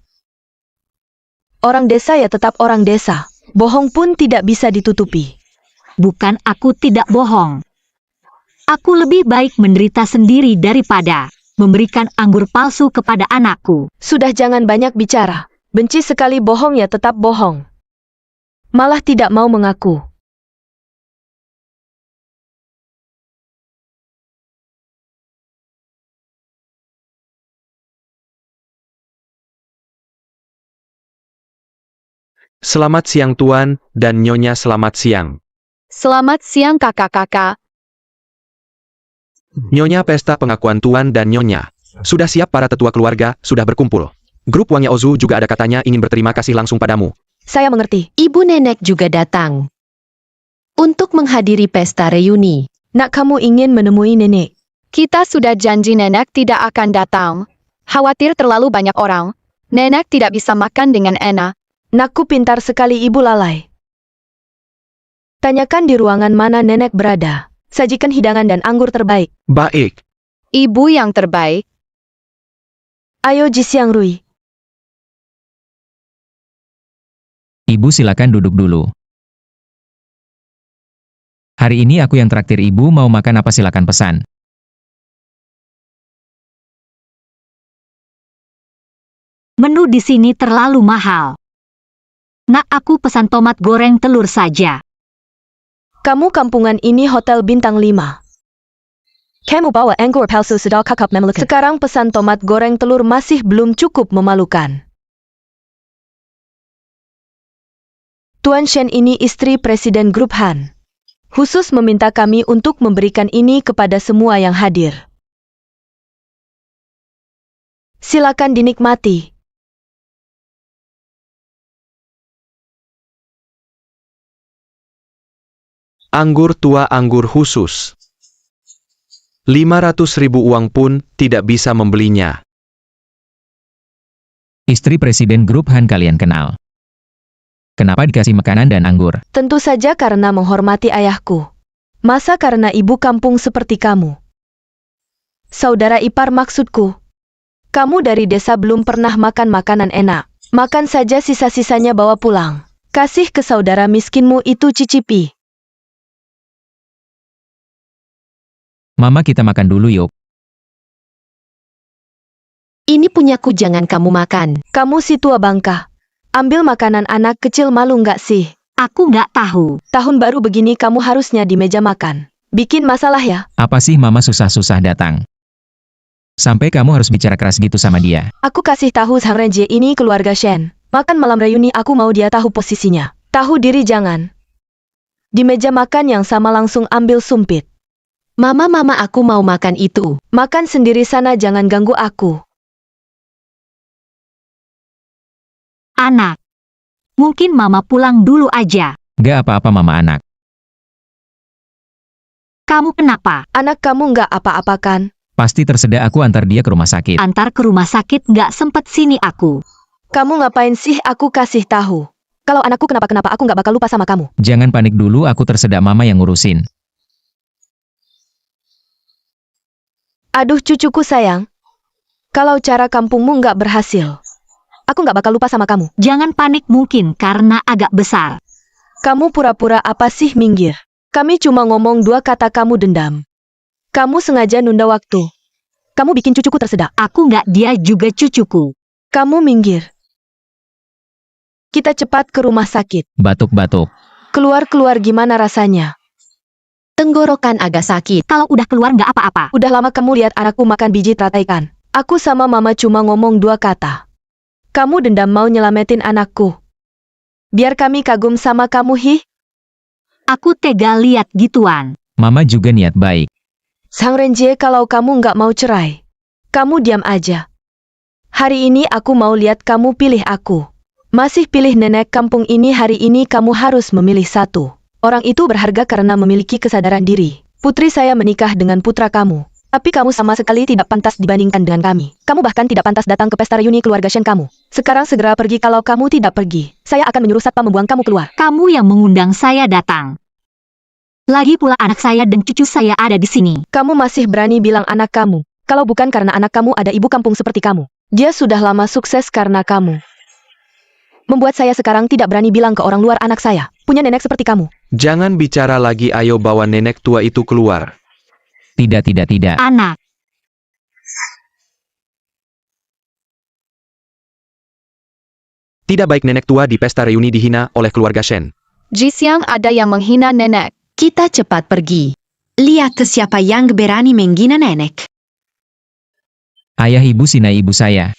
Orang desa ya tetap orang desa. Bohong pun tidak bisa ditutupi. Bukan aku tidak bohong. Aku lebih baik menderita sendiri daripada memberikan anggur palsu kepada anakku. Sudah jangan banyak bicara. Benci sekali bohong ya tetap bohong. Malah tidak mau mengaku. Selamat siang Tuan dan Nyonya, selamat siang. Selamat siang kakak-kakak. Nyonya, pesta pengakuan Tuan dan Nyonya. Sudah siap, para tetua keluarga sudah berkumpul. Grup Wangnya Ozu juga ada katanya ingin berterima kasih langsung padamu. Saya mengerti. Ibu nenek juga datang untuk menghadiri pesta reuni. Nak, kamu ingin menemui nenek. Kita sudah janji nenek tidak akan datang. Khawatir terlalu banyak orang. Nenek tidak bisa makan dengan enak. Nakku pintar sekali, ibu lalai. Tanyakan di ruangan mana nenek berada. Sajikan hidangan dan anggur terbaik. Baik. Ibu yang terbaik. Ayo Jisiang Rui. Ibu silakan duduk dulu. Hari ini aku yang traktir ibu, mau makan apa silakan pesan. Menu di sini terlalu mahal. Nak, aku pesan tomat goreng telur saja. Kamu kampungan ini hotel bintang 5. Kamu bawa anggur palsu sudah kakap memelukan. Sekarang pesan tomat goreng telur masih belum cukup memalukan. Tuan Shen ini istri Presiden Grup Han. Khusus meminta kami untuk memberikan ini kepada semua yang hadir. Silakan dinikmati. Anggur tua, anggur khusus. 500.000 uang pun tidak bisa membelinya. Istri Presiden Grup Han kalian kenal. Kenapa dikasih makanan dan anggur? Tentu saja karena menghormati ayahku. Masa karena ibu kampung seperti kamu? Saudara ipar maksudku. Kamu dari desa belum pernah makan makanan enak. Makan saja sisa-sisanya bawa pulang. Kasih ke saudara miskinmu itu cicipi. Mama, kita makan dulu yuk. Ini punyaku, jangan kamu makan. Kamu si tua bangka. Ambil makanan anak kecil, malu nggak sih? Aku nggak tahu. Tahun baru begini kamu harusnya di meja makan. Bikin masalah ya? Apa sih mama susah-susah datang? Sampai kamu harus bicara keras gitu sama dia. Aku kasih tahu Sang Renjie ini keluarga Shen. Makan malam reuni aku mau dia tahu posisinya. Tahu diri jangan. Di meja makan yang sama langsung ambil sumpit. Mama, aku mau makan itu. Makan sendiri sana, jangan ganggu aku. Anak. Mungkin mama pulang dulu aja. Gak apa-apa mama anak. Kamu kenapa? Anak kamu nggak apa-apa kan? Pasti tersedak, aku antar dia ke rumah sakit. Antar ke rumah sakit nggak sempet sini aku. Kamu ngapain sih, aku kasih tahu. Kalau anakku kenapa-kenapa aku nggak bakal lupa sama kamu. Jangan panik dulu, aku tersedak, mama yang ngurusin. Aduh cucuku sayang. Kalau cara kampungmu nggak berhasil, aku nggak bakal lupa sama kamu. Jangan panik, mungkin karena agak besar. Kamu pura-pura apa sih, minggir. Kami cuma ngomong 2 kata kamu dendam. Kamu sengaja nunda waktu. Kamu bikin cucuku tersedak. Aku nggak, dia juga cucuku. Kamu minggir. Kita cepat ke rumah sakit. Batuk-batuk. Keluar-keluar gimana rasanya? Tenggorokan agak sakit. Kalau udah keluar nggak apa-apa. Udah lama kamu lihat anakku makan biji teratai kan? Aku sama mama cuma ngomong 2 kata. Kamu dendam mau nyelamatin anakku. Biar kami kagum sama kamu, hi. Aku tega lihat gituan. Mama juga niat baik. Sang Renjie, kalau kamu nggak mau cerai, kamu diam aja. Hari ini aku mau lihat kamu pilih aku. Masih pilih nenek kampung ini hari ini kamu harus memilih satu. Orang itu berharga karena memiliki kesadaran diri. Putri saya menikah dengan putra kamu. Tapi kamu sama sekali tidak pantas dibandingkan dengan kami. Kamu bahkan tidak pantas datang ke pesta reuni keluarga Shen kamu. Sekarang segera pergi kalau kamu tidak pergi. Saya akan menyuruh satpam membuang kamu keluar. Kamu yang mengundang saya datang. Lagi pula anak saya dan cucu saya ada di sini. Kamu masih berani bilang anak kamu. Kalau bukan karena anak kamu ada ibu kampung seperti kamu. Dia sudah lama sukses karena kamu. Membuat saya sekarang tidak berani bilang ke orang luar anak saya punya nenek seperti kamu. Jangan bicara lagi, ayo bawa nenek tua itu keluar. Tidak. Anak. Tidak baik nenek tua di pesta reuni dihina oleh keluarga Shen. Jisiang ada yang menghina nenek. Kita cepat pergi. Lihat siapa yang berani menghina nenek. Ayah ibu Sinai ibu saya.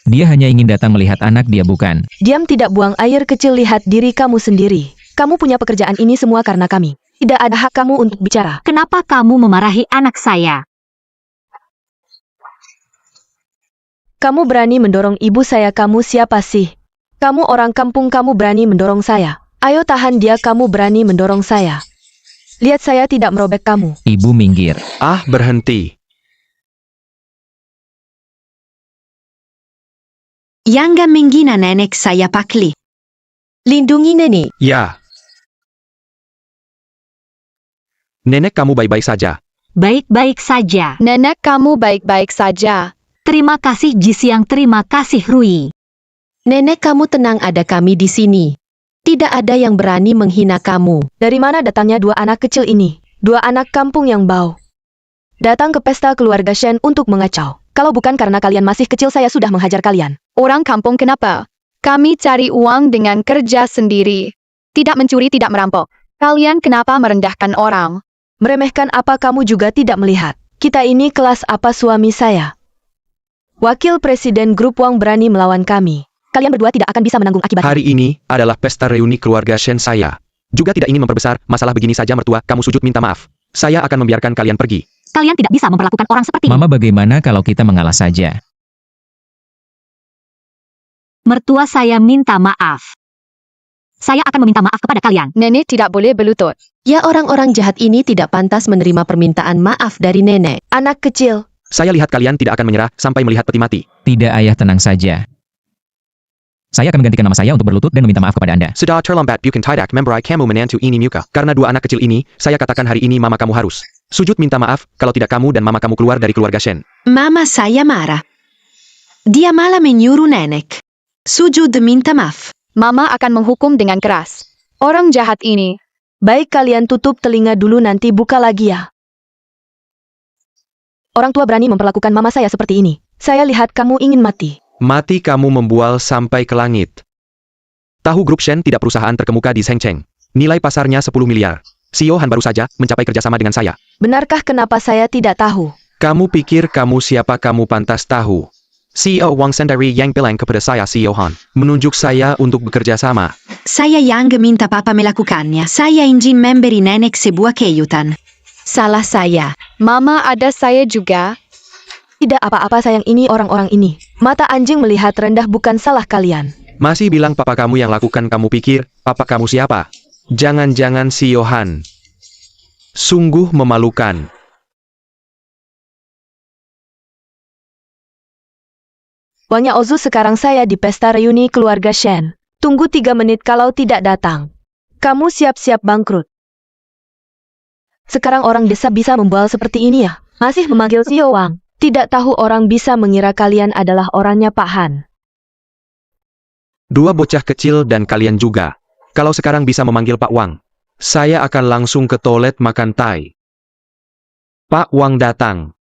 Dia hanya ingin datang melihat anak dia bukan. Diam, tidak buang air kecil, lihat diri kamu sendiri. Kamu punya pekerjaan ini semua karena kami. Tidak ada hak kamu untuk bicara. Kenapa kamu memarahi anak saya? Kamu berani mendorong ibu saya, kamu siapa sih? Kamu orang kampung, kamu berani mendorong saya. Ayo tahan dia, kamu berani mendorong saya. Lihat saya tidak merobek kamu. Ibu minggir. Ah, berhenti. Yang menghina nenek saya Pakli. Lindungi nenek. Ya. Nenek kamu baik-baik saja. Baik-baik saja. Nenek kamu baik-baik saja. Terima kasih Jisiang, terima kasih Rui. Nenek kamu tenang, ada kami di sini. Tidak ada yang berani menghina kamu. Dari mana datangnya dua anak kecil ini? Dua anak kampung yang bau. Datang ke pesta keluarga Shen untuk mengacau. Kalau bukan karena kalian masih kecil, saya sudah menghajar kalian. Orang kampung kenapa? Kami cari uang dengan kerja sendiri. Tidak mencuri, tidak merampok. Kalian kenapa merendahkan orang? Meremehkan apa, kamu juga tidak melihat? Kita ini kelas apa, suami saya? Wakil Presiden Grup Wang berani melawan kami. Kalian berdua tidak akan bisa menanggung akibatnya. Hari ini adalah pesta reuni keluarga Shen saya. Juga tidak ingin memperbesar masalah begini saja, mertua, kamu sujud minta maaf. Saya akan membiarkan kalian pergi. Kalian tidak bisa memperlakukan orang seperti ini. Mama, bagaimana kalau kita mengalah saja? Mertua saya minta maaf. Saya akan meminta maaf kepada kalian. Nenek tidak boleh berlutut. Ya, orang-orang jahat ini tidak pantas menerima permintaan maaf dari nenek. Anak kecil. Saya lihat kalian tidak akan menyerah sampai melihat peti mati. Tidak, ayah, tenang saja. Saya akan menggantikan nama saya untuk berlutut dan meminta maaf kepada Anda. Sudah terlambat, bukan tidak memberi kamu menantu ini muka. Karena dua anak kecil ini, saya katakan hari ini mama kamu harus sujud minta maaf, kalau tidak kamu dan mama kamu keluar dari keluarga Shen. Mama saya marah. Dia malah menyuruh nenek sujud minta maaf. Mama akan menghukum dengan keras. Orang jahat ini. Baik, kalian tutup telinga dulu, nanti buka lagi ya. Orang tua berani memperlakukan mama saya seperti ini. Saya lihat kamu ingin mati. Mati kamu membual sampai ke langit. Tahu grup Shen tidak perusahaan terkemuka di Shengcheng. Nilai pasarnya 10 miliar. CEO Han baru saja mencapai kerjasama dengan saya. Benarkah? Kenapa saya tidak tahu? Kamu pikir kamu siapa, kamu pantas tahu. CEO Wang sendiri yang bilang kepada saya, CEO Han menunjuk saya untuk bekerja sama. Saya yang minta papa melakukannya. Saya ingin memberi nenek sebuah kejutan. Salah saya. Mama, ada saya juga. Tidak apa-apa sayang, ini orang-orang ini. Mata anjing melihat rendah, bukan salah kalian. Masih bilang papa kamu yang lakukan, kamu pikir papa kamu siapa? Jangan-jangan si Yohan. Sungguh memalukan. Wangnya Ozu, sekarang saya di pesta reuni keluarga Shen. Tunggu 3 menit, kalau tidak datang kamu siap-siap bangkrut. Sekarang orang desa bisa membual seperti ini ya? Masih memanggil si Wang. Tidak tahu orang bisa mengira kalian adalah orangnya Pak Han. Dua bocah kecil dan kalian juga. Kalau sekarang bisa memanggil Pak Wang, saya akan langsung ke toilet makan tai. Pak Wang datang.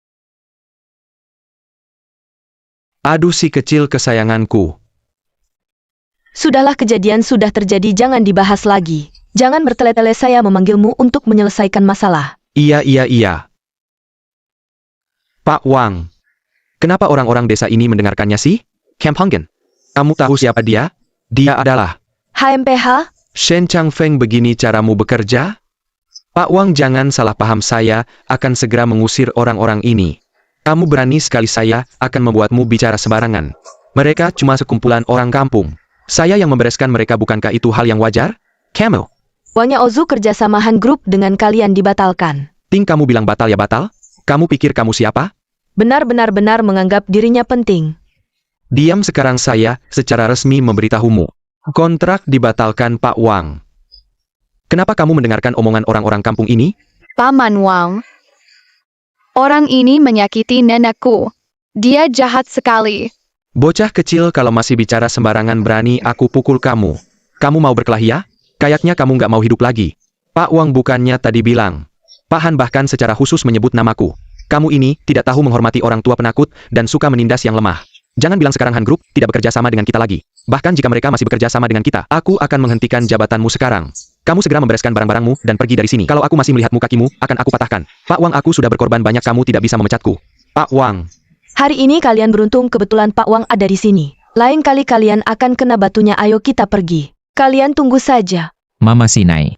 Aduh si kecil kesayanganku. Sudahlah, kejadian sudah terjadi, jangan dibahas lagi. Jangan bertele-tele, saya memanggilmu untuk menyelesaikan masalah. Iya. Pak Wang. Kenapa orang-orang desa ini mendengarkannya sih? Camp Honggen. Kamu tahu siapa dia? Dia adalah HMPH? Shen Changfeng. Begini caramu bekerja? Pak Wang, jangan salah paham, saya akan segera mengusir orang-orang ini. Kamu berani sekali, saya akan membuatmu bicara sembarangan. Mereka cuma sekumpulan orang kampung. Saya yang membereskan mereka, bukankah itu hal yang wajar? Camel, Wanya Ozu kerjasamahan grup dengan kalian dibatalkan. Ting, kamu bilang batal ya batal? Kamu pikir kamu siapa? Benar-benar menganggap dirinya penting. Diam sekarang, saya secara resmi memberitahumu. Kontrak dibatalkan, Pak Wang. Kenapa kamu mendengarkan omongan orang-orang kampung ini? Paman Wang. Orang ini menyakiti nenekku. Dia jahat sekali. Bocah kecil, kalau masih bicara sembarangan berani aku pukul kamu. Kamu mau berkelahi ya? Kayaknya kamu nggak mau hidup lagi. Pak Wang bukannya tadi bilang. Pak Han bahkan secara khusus menyebut namaku. Kamu ini tidak tahu menghormati orang tua penakut dan suka menindas yang lemah. Jangan bilang sekarang Han Group tidak bekerja sama dengan kita lagi. Bahkan jika mereka masih bekerja sama dengan kita, aku akan menghentikan jabatanmu sekarang. Kamu segera membereskan barang-barangmu dan pergi dari sini. Kalau aku masih melihat muka kamu, akan aku patahkan. Pak Wang, aku sudah berkorban banyak, kamu tidak bisa memecatku. Pak Wang. Hari ini kalian beruntung kebetulan Pak Wang ada di sini. Lain kali kalian akan kena batunya, ayo kita pergi. Kalian tunggu saja. Mama Sinai.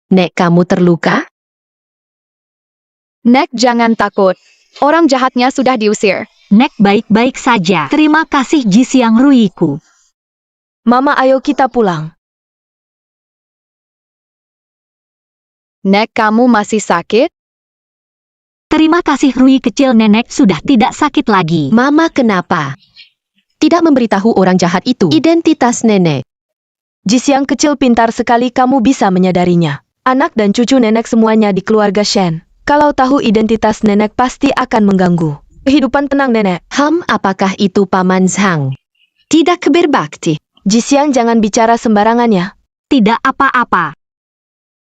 Nek, kamu terluka? Nek, jangan takut. Orang jahatnya sudah diusir. Nek baik-baik saja. Terima kasih Ji Siang Ruiku. Mama, ayo kita pulang. Nek, kamu masih sakit? Terima kasih Rui kecil, nenek sudah tidak sakit lagi. Mama kenapa? Tidak memberitahu orang jahat itu identitas nenek. Jis yang kecil pintar sekali, kamu bisa menyadarinya. Anak dan cucu nenek semuanya di keluarga Shen. Kalau tahu identitas nenek pasti akan mengganggu kehidupan tenang nenek. Apakah itu Paman Zhang? Tidak berbakti. Jis yang jangan bicara sembarangan ya. Tidak apa-apa.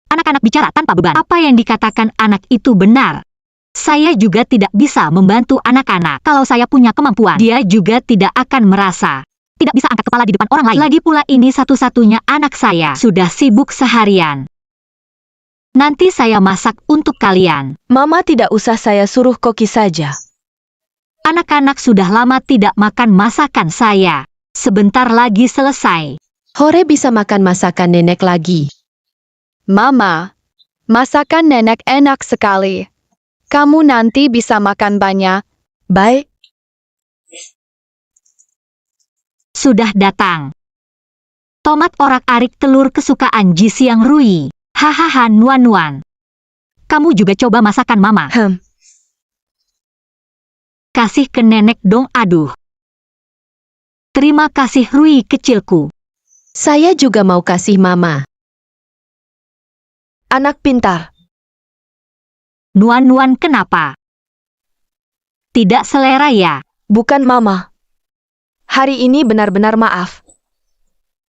Anak-anak bicara tanpa beban. Apa yang dikatakan anak itu benar. Saya juga tidak bisa membantu anak-anak. Kalau saya punya kemampuan, dia juga tidak akan merasa. Tidak bisa angkat kepala di depan orang lain. Lagi pula ini satu-satunya anak saya. Sudah sibuk seharian. Nanti saya masak untuk kalian. Mama, tidak usah, saya suruh koki saja. Anak-anak sudah lama tidak makan masakan saya. Sebentar lagi selesai. Hore bisa makan masakan nenek lagi. Mama, masakan nenek enak sekali. Kamu nanti bisa makan banyak. Baik. Sudah datang. Tomat orak-arik telur kesukaan Ji Siang Rui. Hahaha, Nuan. Kamu juga coba masakan mama. Kasih ke nenek dong, aduh. Terima kasih Rui kecilku. Saya juga mau kasih mama. Anak pintar. Nuan, kenapa? Tidak selera ya? Bukan mama. Hari ini benar-benar maaf.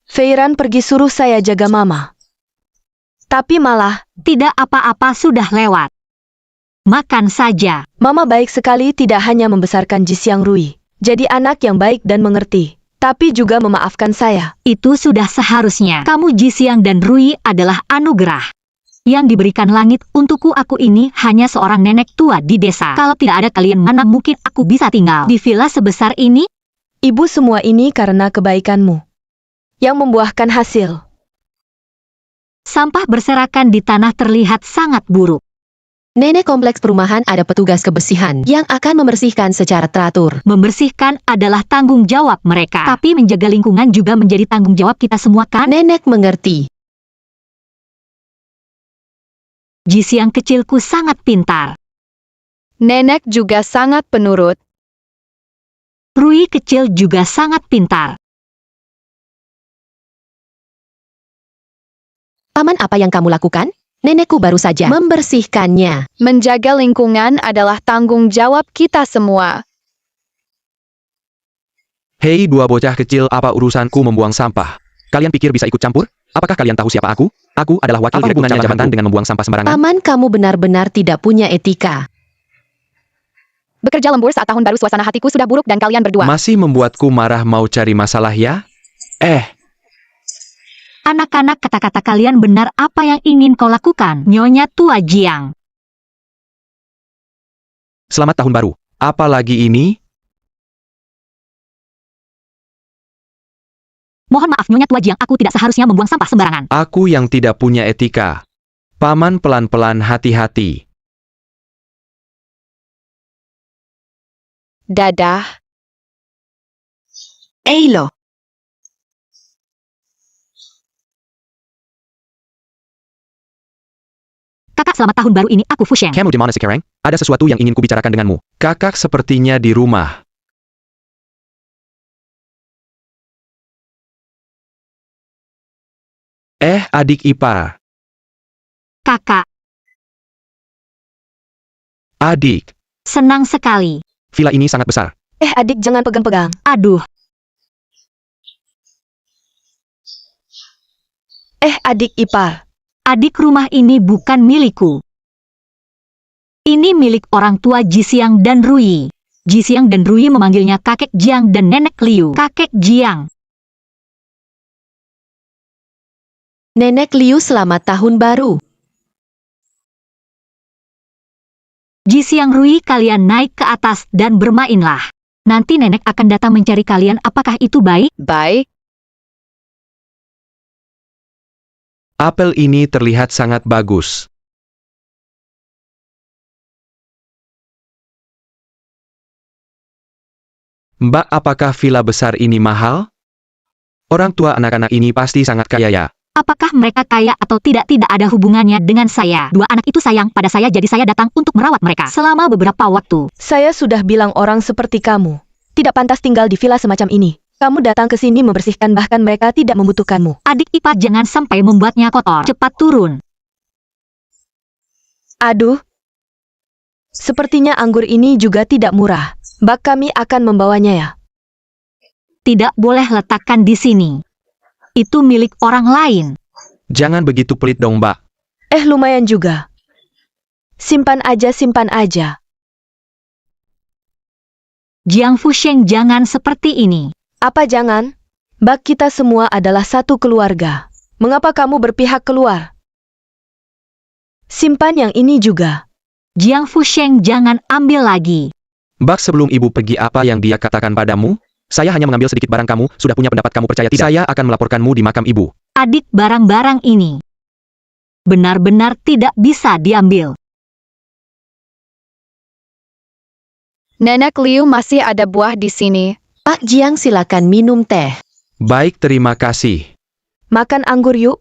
Feiran pergi suruh saya jaga mama. Tapi malah, Tidak apa-apa, sudah lewat. Makan saja. mama baik sekali, tidak hanya membesarkan Ji Siang Rui. Jadi anak yang baik dan mengerti. Tapi juga memaafkan saya. Itu sudah seharusnya. Kamu Ji Siang dan Rui adalah anugerah yang diberikan langit untukku. Aku ini hanya seorang nenek tua di desa. Kalau tidak ada kalian, mana mungkin aku bisa tinggal di villa sebesar ini? Ibu, semua ini karena kebaikanmu. Yang membuahkan hasil. Sampah berserakan di tanah terlihat sangat buruk. Nenek kompleks perumahan ada petugas kebersihan yang akan membersihkan secara teratur. Membersihkan adalah tanggung jawab mereka. Tapi menjaga lingkungan juga menjadi tanggung jawab kita semua, kan? Nenek mengerti. Ji Siang kecilku sangat pintar. Nenek juga sangat penurut. Rui kecil juga sangat pintar. Paman, apa yang kamu lakukan? Nenekku baru saja membersihkannya. Menjaga lingkungan adalah tanggung jawab kita semua. Hei dua bocah kecil, apa urusanku membuang sampah? Kalian pikir bisa ikut campur? Apakah kalian tahu siapa aku? Aku adalah wakil direktur jabatan dengan membuang sampah sembarangan. Paman, kamu benar-benar tidak punya etika. Bekerja lembur saat tahun baru, suasana hatiku sudah buruk dan kalian berdua. Masih membuatku marah, mau cari masalah ya? Anak-anak, kata-kata kalian benar. Apa yang ingin kau lakukan, Nyonya Tua Jiang? Selamat tahun baru. Apa lagi ini? Mohon maaf Nyonya Tua Jiang, aku tidak seharusnya membuang sampah sembarangan. Aku yang tidak punya etika. Paman, pelan-pelan, hati-hati. Dadah. Eilo. Kakak, selamat tahun baru ini, aku Fusheng. Kamu di mana sekarang? Ada sesuatu yang ingin kubicarakan denganmu. Kakak sepertinya di rumah. Adik ipar. Kakak, Adik. senang sekali. Villa ini sangat besar. Adik, jangan pegang-pegang. Aduh, Adik ipar. adik, rumah ini bukan milikku. Ini milik orang tua Jisiang dan Rui. Jisiang dan Rui memanggilnya kakek Jiang dan nenek Liu. Kakek Jiang. Nenek Liu, selamat tahun baru. Jisiang, Rui, kalian naik ke atas dan bermainlah. Nanti nenek akan datang mencari kalian, apakah itu baik? Baik. Apel ini terlihat sangat bagus. Mbak, apakah villa besar ini mahal? Orang tua anak-anak ini pasti sangat kaya ya. Apakah mereka kaya atau tidak ada hubungannya dengan saya. Dua anak itu sayang pada saya, jadi saya datang untuk merawat mereka selama beberapa waktu. Saya sudah bilang orang seperti kamu tidak pantas tinggal di villa semacam ini. Kamu datang ke sini membersihkan, bahkan mereka tidak membutuhkanmu. Adik ipar, jangan sampai membuatnya kotor. Cepat turun. Aduh. Sepertinya anggur ini juga tidak murah. Mbak, kami akan membawanya ya. Tidak boleh letakkan di sini. Itu milik orang lain. Jangan begitu pelit dong, Mbak. Lumayan juga. Simpan aja. Jiang Fusheng, jangan seperti ini. Apa jangan? Mbak, kita semua adalah satu keluarga. Mengapa kamu berpihak keluar? Simpan yang ini juga. Jiang Fusheng, jangan ambil lagi. Mbak, sebelum ibu pergi, apa yang dia katakan padamu? Saya hanya mengambil sedikit barang kamu, sudah punya pendapat, kamu percaya tidak? Saya akan melaporkanmu di makam ibu. Adik, barang-barang ini benar-benar tidak bisa diambil. Nenek Liu, masih ada buah di sini. Pak Jiang, silakan minum teh. Baik, terima kasih. Makan anggur yuk.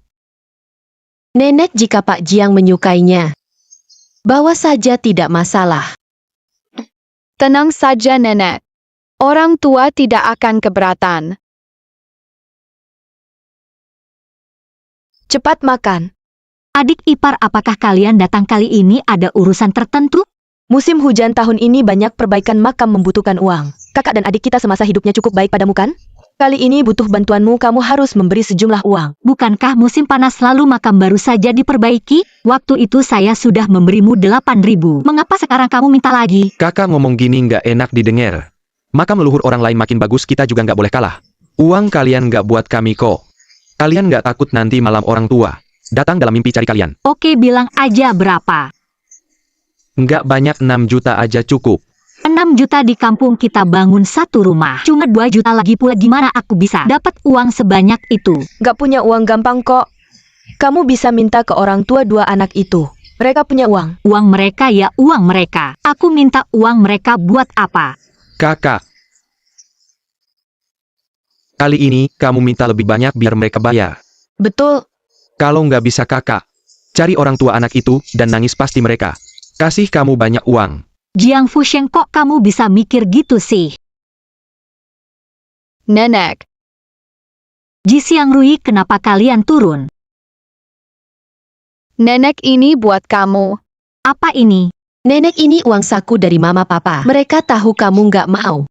Nenek, jika Pak Jiang menyukainya, bawa saja, tidak masalah. Tenang saja, Nenek. Orang tua tidak akan keberatan. Cepat makan. Adik ipar, apakah kalian datang kali ini ada urusan tertentu? Musim hujan tahun ini banyak perbaikan makam membutuhkan uang. Kakak dan adik kita semasa hidupnya cukup baik padamu kan? Kali ini butuh bantuanmu, kamu harus memberi sejumlah uang. Bukankah musim panas lalu makam baru saja diperbaiki? Waktu itu saya sudah memberimu 8.000. Mengapa sekarang kamu minta lagi? Kakak ngomong gini nggak enak didengar. Makam leluhur orang lain makin bagus, kita juga nggak boleh kalah. Uang kalian nggak buat kami kok. Kalian nggak takut nanti malam orang tua datang dalam mimpi cari kalian? Oke, bilang aja berapa. Nggak banyak, 6 juta aja cukup. 6 juta di kampung kita bangun satu rumah. Cuma 2 juta lagi pula, gimana aku bisa dapat uang sebanyak itu? Gak punya uang gampang kok. Kamu bisa minta ke orang tua dua anak itu. Mereka punya uang. Uang mereka ya uang mereka. Aku minta uang mereka buat apa? Kakak, kali ini kamu minta lebih banyak biar mereka bayar. Betul. Kalau nggak bisa kakak, cari orang tua anak itu dan nangis pasti mereka kasih kamu banyak uang. Jiang Fusheng, kok kamu bisa mikir gitu sih? Nenek, Jisiang, Rui, kenapa kalian turun? nenek ini buat kamu. Apa ini? Nenek, ini uang saku dari mama papa. Mereka tahu kamu nggak mau.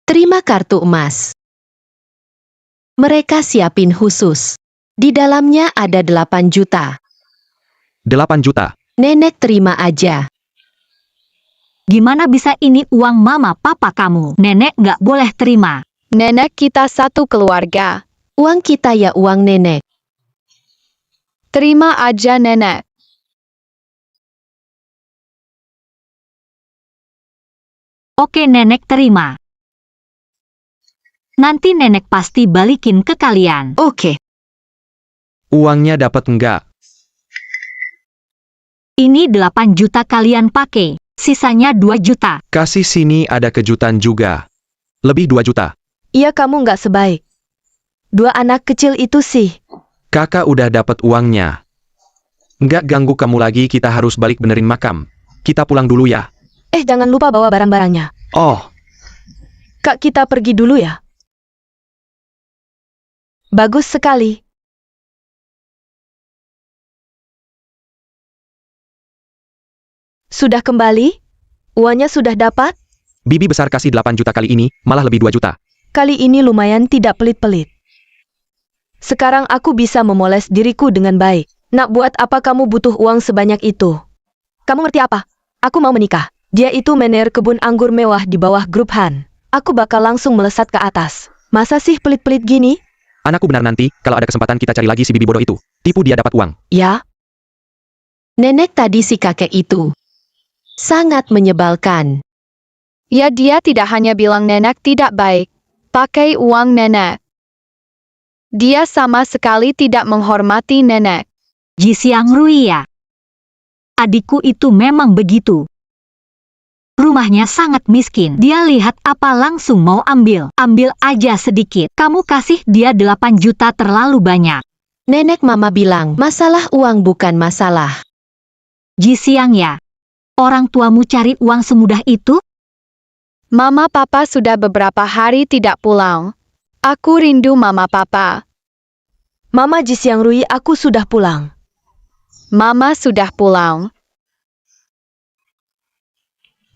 Terima kartu emas. Mereka siapin khusus. Di dalamnya ada 8 juta. 8 juta. Nenek terima aja. Gimana bisa ini uang mama papa kamu? Nenek nggak boleh terima. Nenek, kita satu keluarga. Uang kita ya uang nenek. Terima aja, Nenek. Oke, nenek terima. Nanti nenek pasti balikin ke kalian. Oke. Uangnya dapat nggak? Ini 8 juta kalian pakai. Sisanya 2 juta. Kasih sini, ada kejutan juga. Lebih 2 juta. Iya, kamu nggak sebaik dua anak kecil itu sih. Kakak udah dapat uangnya. Nggak ganggu kamu lagi, kita harus balik benerin makam. Kita pulang dulu ya. Jangan lupa bawa barang-barangnya. Oh, Kak, kita pergi dulu ya. Bagus sekali. Sudah kembali? Uangnya sudah dapat? Bibi besar kasih 8 juta kali ini, malah lebih 2 juta. Kali ini lumayan tidak pelit-pelit. Sekarang aku bisa memoles diriku dengan baik. Nak, buat apa kamu butuh uang sebanyak itu? Kamu ngerti apa? Aku mau menikah. Dia itu manajer kebun anggur mewah di bawah grup Han. Aku bakal langsung melesat ke atas. Masa sih pelit-pelit gini? Anakku, benar, nanti, kalau ada kesempatan kita cari lagi si bibi bodoh itu. Tipu dia dapat uang. Ya, Nenek tadi si kakek itu sangat menyebalkan. Ya, dia tidak hanya bilang nenek tidak baik. Pakai uang nenek. Dia sama sekali tidak menghormati nenek. Ji Xiangrui ya. Adikku itu memang begitu. Rumahnya sangat miskin. Dia lihat apa langsung mau ambil. Ambil aja sedikit. Kamu kasih dia 8 juta terlalu banyak. Nenek mama bilang, masalah uang bukan masalah. Ji Xiang ya. Orang tuamu cari uang semudah itu? Mama papa sudah beberapa hari tidak pulang. Aku rindu mama papa. Mama Ji Xiangrui, aku sudah pulang. Mama sudah pulang.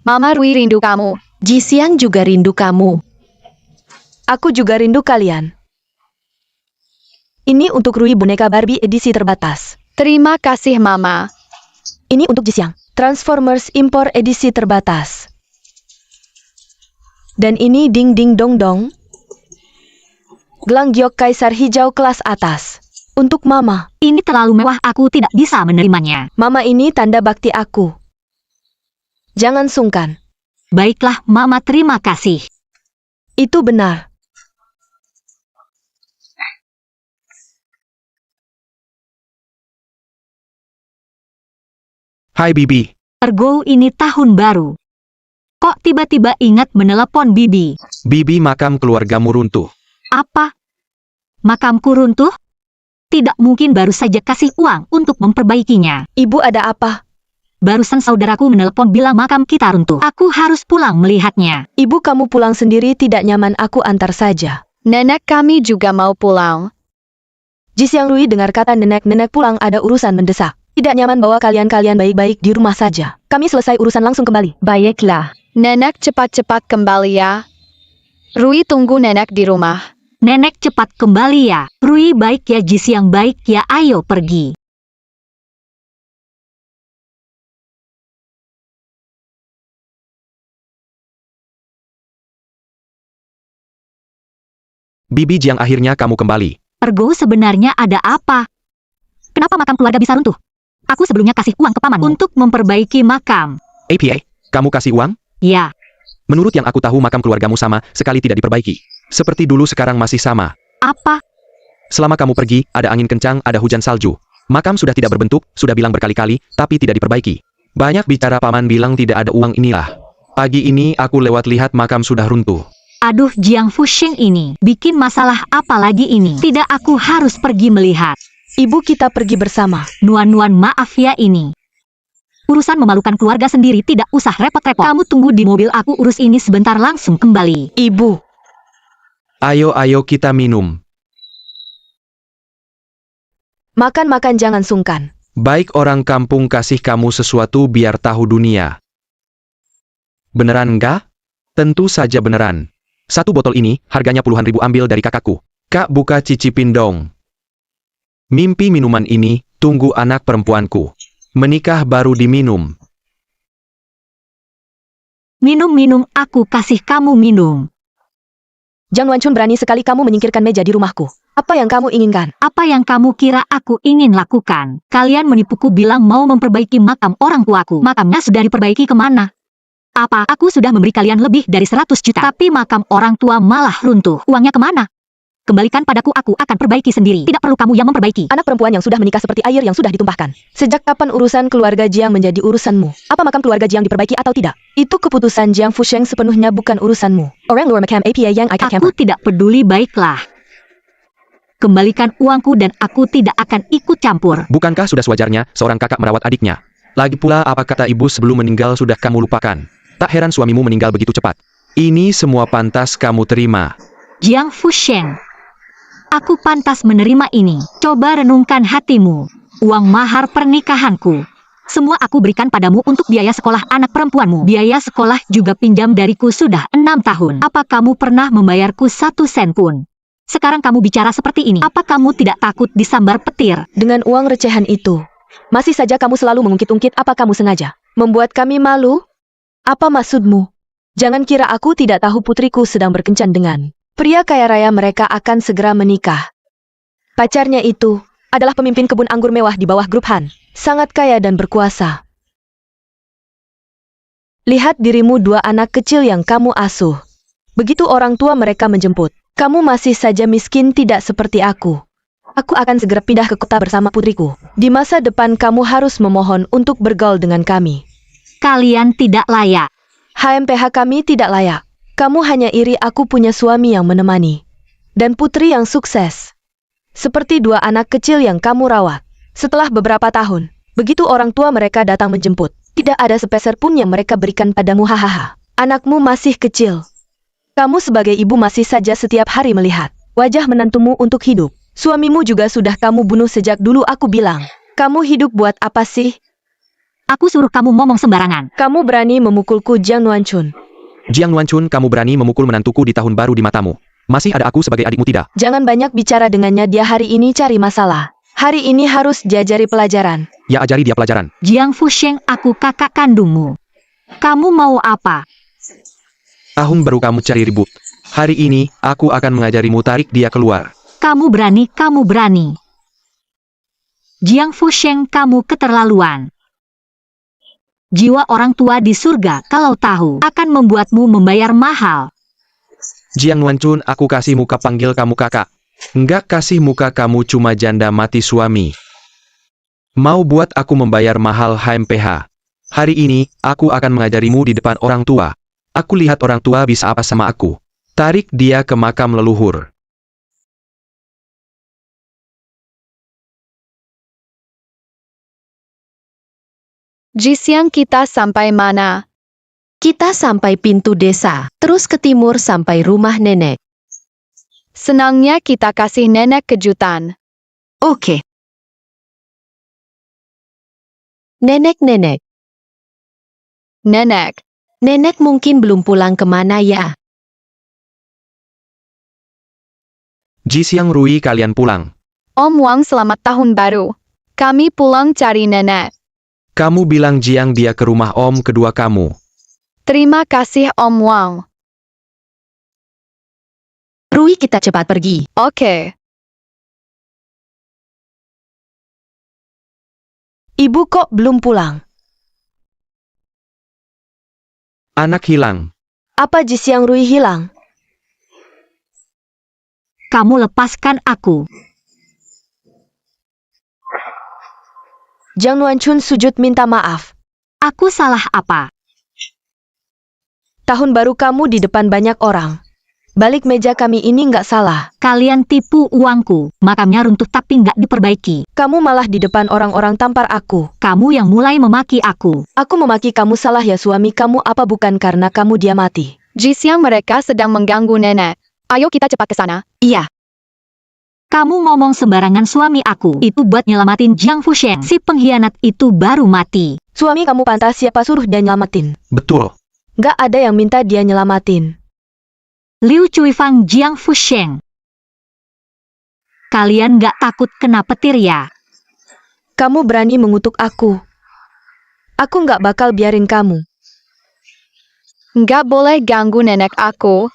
Mama Rui rindu kamu. Ji Xiang juga rindu kamu. Aku juga rindu kalian. Ini untuk Rui boneka Barbie edisi terbatas. Terima kasih mama. Ini untuk Ji Xiang, Transformers impor edisi terbatas. Dan ini Ding Ding Dong Dong, gelang giok kaisar hijau kelas atas. Untuk Mama. Ini terlalu mewah, aku tidak bisa menerimanya. Mama, ini tanda bakti aku. Jangan sungkan. Baiklah, Mama, terima kasih. Itu benar. Hai Bibi. Ergo ini tahun baru. Kok tiba-tiba ingat menelepon Bibi? Bibi, makam keluargamu runtuh. Apa? Makamku runtuh? Tidak mungkin, baru saja kasih uang untuk memperbaikinya. Ibu, ada apa? Barusan saudaraku menelepon bilang makam kita runtuh. Aku harus pulang melihatnya. Ibu, kamu pulang sendiri tidak nyaman, aku antar saja. Nenek kami juga mau pulang. Ji Xiangrui dengar kata nenek pulang, ada urusan mendesak. Tidak nyaman bawa kalian baik-baik di rumah saja. Kami selesai urusan langsung kembali. Baiklah. Nenek cepat-cepat kembali ya. Rui tunggu nenek di rumah. Nenek cepat kembali ya. Rui baik ya, Ji Xiang baik ya, ayo pergi. Bibi Jiang, akhirnya kamu kembali. Ergo sebenarnya ada apa? Kenapa makam keluarga bisa runtuh? Aku sebelumnya kasih uang ke pamanmu untuk memperbaiki makam. APA, kamu kasih uang? Ya, Menurut yang aku tahu, makam keluargamu sama sekali tidak diperbaiki. Seperti dulu, sekarang masih sama. apa? Selama kamu pergi, ada angin kencang, ada hujan salju. Makam sudah tidak berbentuk, sudah bilang berkali-kali, tapi tidak diperbaiki. Banyak bicara, paman bilang tidak ada uang inilah. Pagi ini aku lewat lihat makam sudah runtuh. Aduh, Jiang Fusheng ini bikin masalah apa lagi ini? Tidak, aku harus pergi melihat. Ibu, kita pergi bersama. Nuan-nuan, maaf ya ini. Urusan memalukan keluarga sendiri, tidak usah repot-repot. Kamu tunggu di mobil, aku urus ini sebentar langsung kembali. Ibu. Ayo kita minum. Makan jangan sungkan. Baik, orang kampung kasih kamu sesuatu biar tahu dunia. Beneran enggak? Tentu saja beneran. Satu botol ini, harganya puluhan ribu, ambil dari kakakku. Kak, buka cicipin dong. Mimpi minuman ini, tunggu anak perempuanku. Menikah baru diminum. Minum, aku kasih kamu minum. Jang Wanchun, berani sekali kamu menyingkirkan meja di rumahku. Apa yang kamu inginkan? Apa yang kamu kira aku ingin lakukan? Kalian menipuku bilang mau memperbaiki makam orang tuaku. Makamnya sudah diperbaiki kemana? Apa aku sudah memberi kalian lebih dari 100 juta? Tapi makam orang tua malah runtuh. Uangnya kemana? Kembalikan padaku, aku akan perbaiki sendiri. Tidak perlu kamu yang memperbaiki. Anak perempuan yang sudah menikah seperti air yang sudah ditumpahkan. Sejak kapan urusan keluarga Jiang menjadi urusanmu? Apa makam keluarga Jiang diperbaiki atau tidak? Itu keputusan Jiang Fusheng sepenuhnya, bukan urusanmu. Orang luar makam APA yang I Aku tidak peduli, baiklah. Kembalikan uangku dan aku tidak akan ikut campur. Bukankah sudah sewajarnya seorang kakak merawat adiknya? Lagi pula apa kata ibu sebelum meninggal sudah kamu lupakan. Tak heran suamimu meninggal begitu cepat. Ini semua pantas kamu terima. Jiang Fusheng, aku pantas menerima ini. Coba renungkan hatimu. Uang mahar pernikahanku. Semua aku berikan padamu untuk biaya sekolah anak perempuanmu. Biaya sekolah juga pinjam dariku sudah 6 tahun. Apa kamu pernah membayarku 1 sen pun? Sekarang kamu bicara seperti ini. Apa kamu tidak takut disambar petir? Dengan uang recehan itu, masih saja kamu selalu mengungkit-ungkit. Apa kamu sengaja membuat kami malu? Apa maksudmu? Jangan kira aku tidak tahu putriku sedang berkencan dengan pria kaya raya. Mereka akan segera menikah. Pacarnya itu adalah pemimpin kebun anggur mewah di bawah grup Han. Sangat kaya dan berkuasa. Lihat dirimu, 2 anak kecil yang kamu asuh. Begitu orang tua mereka menjemput, kamu masih saja miskin, tidak seperti aku. Aku akan segera pindah ke kota bersama putriku. Di masa depan kamu harus memohon untuk bergaul dengan kami. Kalian tidak layak. HMPH kami tidak layak. Kamu hanya iri aku punya suami yang menemani. Dan putri yang sukses. Seperti 2 anak kecil yang kamu rawat. Setelah beberapa tahun, begitu orang tua mereka datang menjemput, tidak ada sepeser pun yang mereka berikan padamu. Hahaha. Anakmu masih kecil. Kamu sebagai ibu masih saja setiap hari melihat wajah menantumu untuk hidup. Suamimu juga sudah kamu bunuh sejak dulu. Aku bilang, kamu hidup buat apa sih? Aku suruh kamu ngomong sembarangan. Kamu berani memukulku, Jiang Nuanchun. Jiang Nuanchun, kamu berani memukul menantuku di tahun baru di matamu. Masih ada aku sebagai adikmu tidak? Jangan banyak bicara dengannya, dia hari ini cari masalah. Hari ini harus diajari pelajaran. Ya, ajari dia pelajaran. Jiang Fusheng, aku kakak kandungmu. Kamu mau apa? Tahun baru kamu cari ribut. Hari ini, aku akan mengajarimu, tarik dia keluar. Kamu berani, kamu berani. Jiang Fusheng, kamu keterlaluan. Jiwa orang tua di surga, kalau tahu, akan membuatmu membayar mahal. Jiang Nuanchun, aku kasih muka panggil kamu kakak. Enggak kasih muka, kamu cuma janda mati suami. Mau buat aku membayar mahal HMPH. Hari ini, aku akan mengajarimu di depan orang tua. Aku lihat orang tua bisa apa sama aku. Tarik dia ke makam leluhur. Jisiang, kita sampai mana? Kita sampai pintu desa, terus ke timur sampai rumah nenek. Senangnya kita kasih nenek kejutan. Oke. Nenek. Nenek mungkin belum pulang, kemana ya? Jisiang Rui, kalian pulang. Om Wang, selamat tahun baru. Kami pulang cari nenek. Kamu bilang Jiang dia ke rumah om kedua kamu. Terima kasih Om Wang. Rui, kita cepat pergi. Oke. Ibu kok belum pulang? Anak hilang. Apa Jisiang Rui hilang? Kamu lepaskan aku. Jiang Nuanchun sujud minta maaf. Aku salah apa? Tahun baru kamu di depan banyak orang. Balik meja kami ini nggak salah. Kalian tipu uangku. Makamnya runtuh tapi nggak diperbaiki. Kamu malah di depan orang-orang tampar aku. Kamu yang mulai memaki aku. Aku memaki kamu salah ya, suami kamu apa bukan karena kamu dia mati? Jisiang, mereka sedang mengganggu nenek. Ayo kita cepat ke sana. Iya. Kamu ngomong sembarangan, suami aku itu buat nyelamatin Jiang Fusheng. Si pengkhianat itu baru mati. Suami kamu pantas, siapa suruh dia nyelamatin? Betul. Nggak ada yang minta dia nyelamatin. Liu Cuifang, Jiang Fusheng. Kalian nggak takut kena petir ya? Kamu berani mengutuk aku. Aku nggak bakal biarin kamu. Nggak boleh ganggu nenek aku.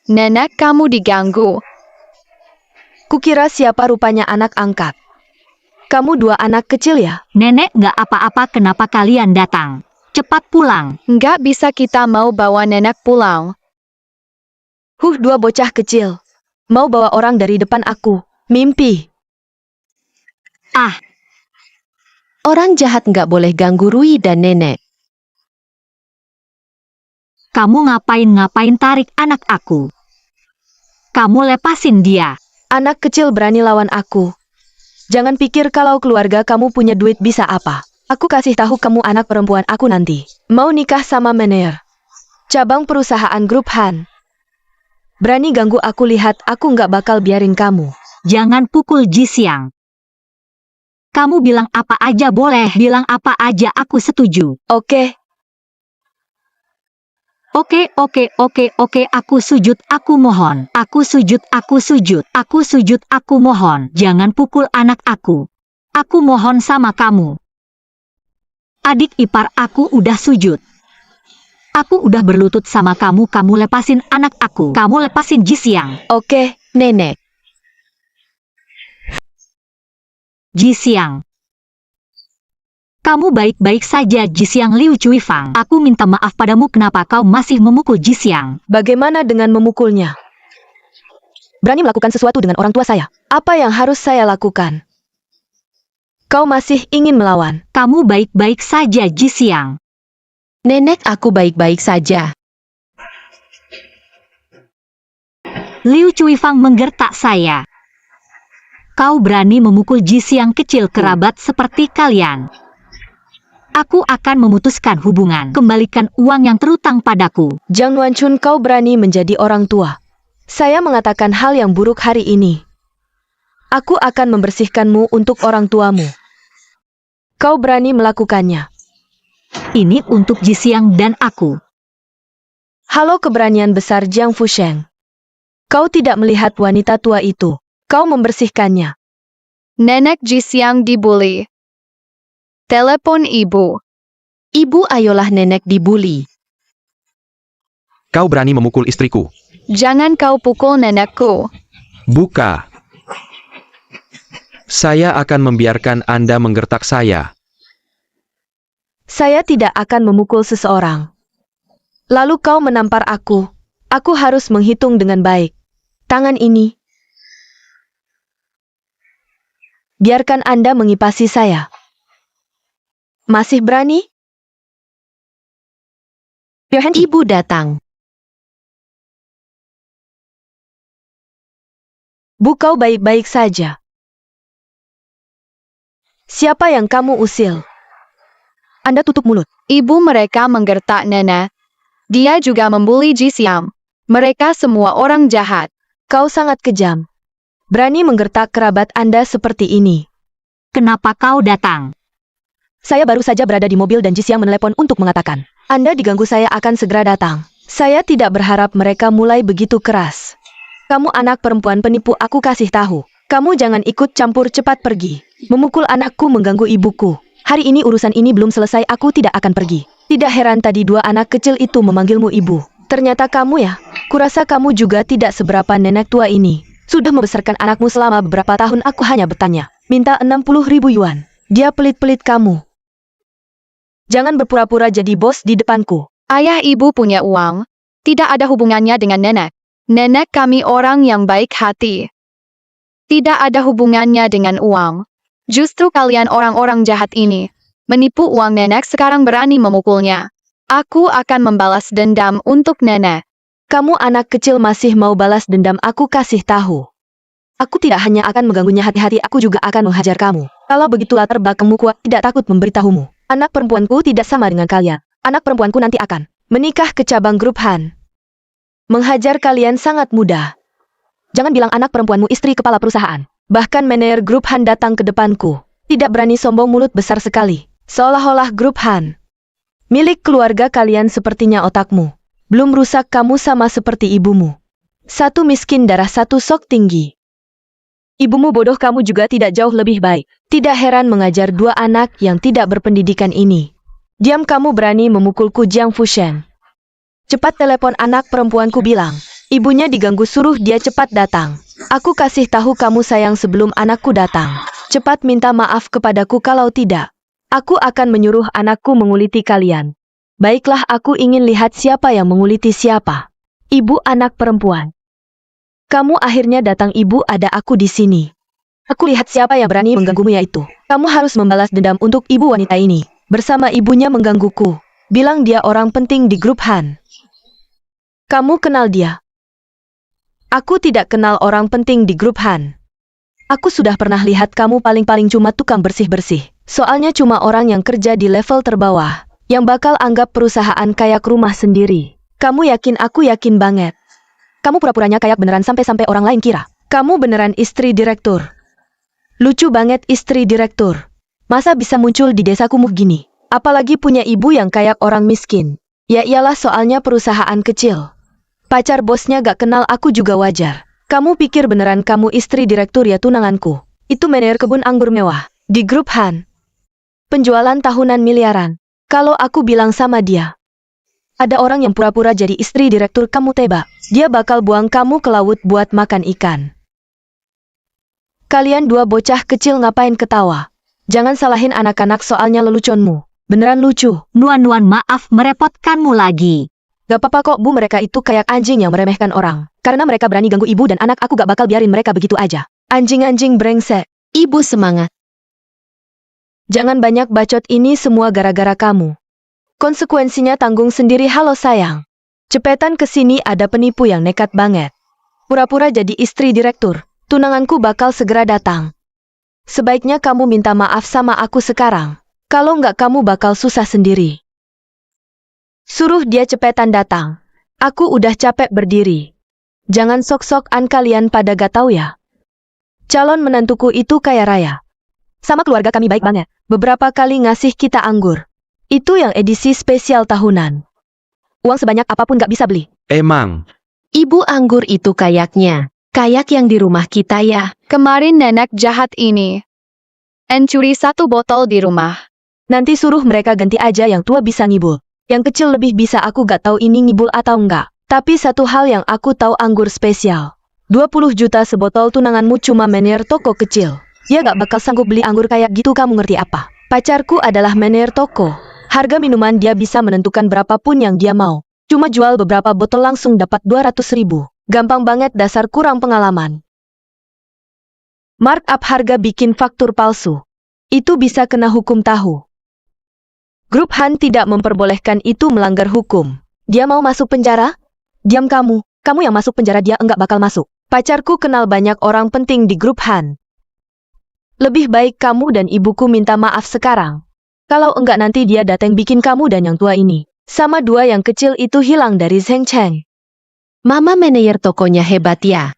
Nenek kamu diganggu. Kukira siapa rupanya anak angkat. Kamu 2 anak kecil ya? Nenek nggak apa-apa, kenapa kalian datang? Cepat pulang. Nggak bisa, kita mau bawa nenek pulang. Dua bocah kecil. Mau bawa orang dari depan aku. Mimpi. Ah, Orang jahat nggak boleh ganggu Rui dan nenek. kamu ngapain tarik anak aku? Kamu lepasin dia. Anak kecil berani lawan aku. Jangan pikir kalau keluarga kamu punya duit bisa apa. Aku kasih tahu kamu anak perempuan aku nanti. Mau nikah sama Mener. Cabang perusahaan grup Han. Berani ganggu aku, lihat aku nggak bakal biarin kamu. Jangan pukul Jisiang. Kamu bilang apa aja boleh, bilang apa aja aku setuju. Oke, Oke, aku sujud, aku mohon. Aku sujud, aku mohon. Jangan pukul anak aku. Aku mohon sama kamu. Adik ipar aku udah sujud. Aku udah berlutut sama kamu, kamu lepasin anak aku. Kamu lepasin Jisiang. oke. Nenek, Jisiang. Kamu baik-baik saja, Jisiang Liu Cuifang. Aku minta maaf padamu, kenapa kau masih memukul Jisiang? Bagaimana dengan memukulnya? Berani melakukan sesuatu dengan orang tua saya. Apa yang harus saya lakukan? Kau masih ingin melawan? Kamu baik-baik saja, Jisiang. nenek aku baik-baik saja. Liu Cuifang menggertak saya. Kau berani memukul Jisiang kecil kerabat seperti kalian. Aku akan memutuskan hubungan. Kembalikan uang yang terutang padaku. Jiang Wanchun, kau berani menjadi orang tua. Saya mengatakan hal yang buruk hari ini. Aku akan membersihkanmu untuk orang tuamu. Kau berani melakukannya. Ini untuk Jisiang dan aku. Halo keberanian besar Jiang Fusheng. Kau tidak melihat wanita tua itu. Kau membersihkannya. Nenek Jisiang dibully. Telepon ibu. Ibu, ayolah nenek dibully. Kau berani memukul istriku. Jangan kau pukul nenekku. Buka. Saya akan membiarkan Anda menggertak saya. Saya tidak akan memukul seseorang. Lalu kau menampar aku. Aku harus menghitung dengan baik. Tangan ini. Biarkan Anda mengipasi saya. Masih berani? Ibu datang. Bu, kau baik-baik saja. Siapa yang kamu usil? Anda tutup mulut. Ibu mereka menggertak nenek. Dia juga membuli Jisiang. Mereka semua orang jahat. Kau sangat kejam. Berani menggertak kerabat Anda seperti ini. Kenapa kau datang? Saya baru saja berada di mobil dan Jisiang menelepon untuk mengatakan, Anda diganggu, saya akan segera datang. Saya tidak berharap mereka mulai begitu keras. Kamu anak perempuan penipu, aku kasih tahu. Kamu jangan ikut campur, cepat pergi. Memukul anakku mengganggu ibuku. Hari ini urusan ini belum selesai, aku tidak akan pergi. Tidak heran tadi dua anak kecil itu memanggilmu ibu. Ternyata kamu ya. Kurasa kamu juga tidak seberapa, nenek tua ini. Sudah membesarkan anakmu selama beberapa tahun, aku hanya bertanya. Minta 60.000 yuan. Dia pelit-pelit kamu. Jangan berpura-pura jadi bos di depanku. Ayah ibu punya uang. Tidak ada hubungannya dengan nenek. Nenek kami orang yang baik hati. Tidak ada hubungannya dengan uang. Justru kalian orang-orang jahat ini. Menipu uang nenek, sekarang berani memukulnya. Aku akan membalas dendam untuk nenek. Kamu anak kecil masih mau balas dendam, aku kasih tahu. Aku tidak hanya akan mengganggunya, hati-hati aku juga akan menghajar kamu. Kalau begitu latar belakangmu kuat, tidak takut memberitahumu. Anak perempuanku tidak sama dengan kalian. Anak perempuanku nanti akan menikah ke cabang grup Han. Menghajar kalian sangat mudah. Jangan bilang anak perempuanmu istri kepala perusahaan. Bahkan manajer grup Han datang ke depanku. Tidak berani, sombong, mulut besar sekali. Seolah-olah grup Han milik keluarga kalian. Sepertinya otakmu belum rusak, kamu sama seperti ibumu. Satu miskin darah, satu sok tinggi. Ibumu bodoh, kamu juga tidak jauh lebih baik. Tidak heran mengajar dua anak yang tidak berpendidikan ini. Diam, kamu berani memukulku, Jiang Fusheng. Cepat telepon anak perempuanku, bilang. Ibunya diganggu, suruh dia cepat datang. Aku kasih tahu kamu sayang sebelum anakku datang. Cepat minta maaf kepadaku, kalau tidak, aku akan menyuruh anakku menguliti kalian. Baiklah, aku ingin lihat siapa yang menguliti siapa. Ibu anak perempuan. Kamu akhirnya datang ibu, ada aku di sini. Aku lihat siapa yang berani mengganggumu yaitu. Kamu harus membalas dendam untuk ibu wanita ini. Bersama ibunya menggangguku. Bilang dia orang penting di grup Han. Kamu kenal dia? Aku tidak kenal orang penting di grup Han. Aku sudah pernah lihat kamu paling-paling cuma tukang bersih-bersih. Soalnya cuma orang yang kerja di level terbawah. Yang bakal anggap perusahaan kayak rumah sendiri. Kamu yakin? Aku yakin banget. Kamu pura-puranya kayak beneran sampai-sampai orang lain kira. Kamu beneran istri direktur. Lucu banget istri direktur. Masa bisa muncul di desa kumuh gini? Apalagi punya ibu yang kayak orang miskin. Ya iyalah soalnya perusahaan kecil. Pacar bosnya gak kenal aku juga wajar. Kamu pikir beneran kamu istri direktur ya tunanganku? Itu manajer kebun anggur mewah. Di grup Han. Penjualan tahunan miliaran. Kalau aku bilang sama dia. Ada orang yang pura-pura jadi istri direktur kamu tebak. Dia bakal buang kamu ke laut buat makan ikan. Kalian dua bocah kecil ngapain ketawa? Jangan salahin anak-anak soalnya leluconmu. Beneran lucu. Nuan, maaf merepotkanmu lagi. Gak apa-apa kok bu, mereka itu kayak anjing yang meremehkan orang. Karena mereka berani ganggu ibu dan anak, aku gak bakal biarin mereka begitu aja. Anjing-anjing brengsek. Ibu semangat. Jangan banyak bacot, ini semua gara-gara kamu. Konsekuensinya tanggung sendiri. Halo sayang. Cepetan kesini, ada penipu yang nekat banget. Pura-pura jadi istri direktur. Tunanganku bakal segera datang. Sebaiknya kamu minta maaf sama aku sekarang. Kalau nggak kamu bakal susah sendiri. Suruh dia cepetan datang. Aku udah capek berdiri. Jangan sok-sokan kalian pada gak tahu ya. Calon menantuku itu kaya raya. Sama keluarga kami baik banget. Beberapa kali ngasih kita anggur. Itu yang edisi spesial tahunan. Uang sebanyak apapun gak bisa beli. Emang, Ibu anggur itu kayaknya. Kayak yang di rumah kita ya. Kemarin nenek jahat ini curi 1 botol di rumah. Nanti suruh mereka ganti aja, yang tua bisa ngibul. Yang kecil lebih bisa, aku gak tahu ini ngibul atau enggak. Tapi satu hal yang aku tahu, anggur spesial. 20 juta sebotol, tunanganmu cuma manajer toko kecil. Dia gak bakal sanggup beli anggur kayak gitu, kamu ngerti apa? Pacarku adalah manajer toko. Harga minuman dia bisa menentukan berapapun yang dia mau. Cuma jual beberapa botol langsung dapat 200.000. Gampang banget, dasar kurang pengalaman. Markup harga, bikin faktur palsu. Itu bisa kena hukum tahu. Grup Han tidak memperbolehkan itu, melanggar hukum. Dia mau masuk penjara? Diam kamu. Kamu yang masuk penjara, dia enggak bakal masuk. Pacarku kenal banyak orang penting di grup Han. Lebih baik kamu dan ibuku minta maaf sekarang. Kalau enggak nanti dia datang bikin kamu dan yang tua ini, sama dua yang kecil itu, hilang dari Zheng Cheng. Mama manajer tokonya hebat ya.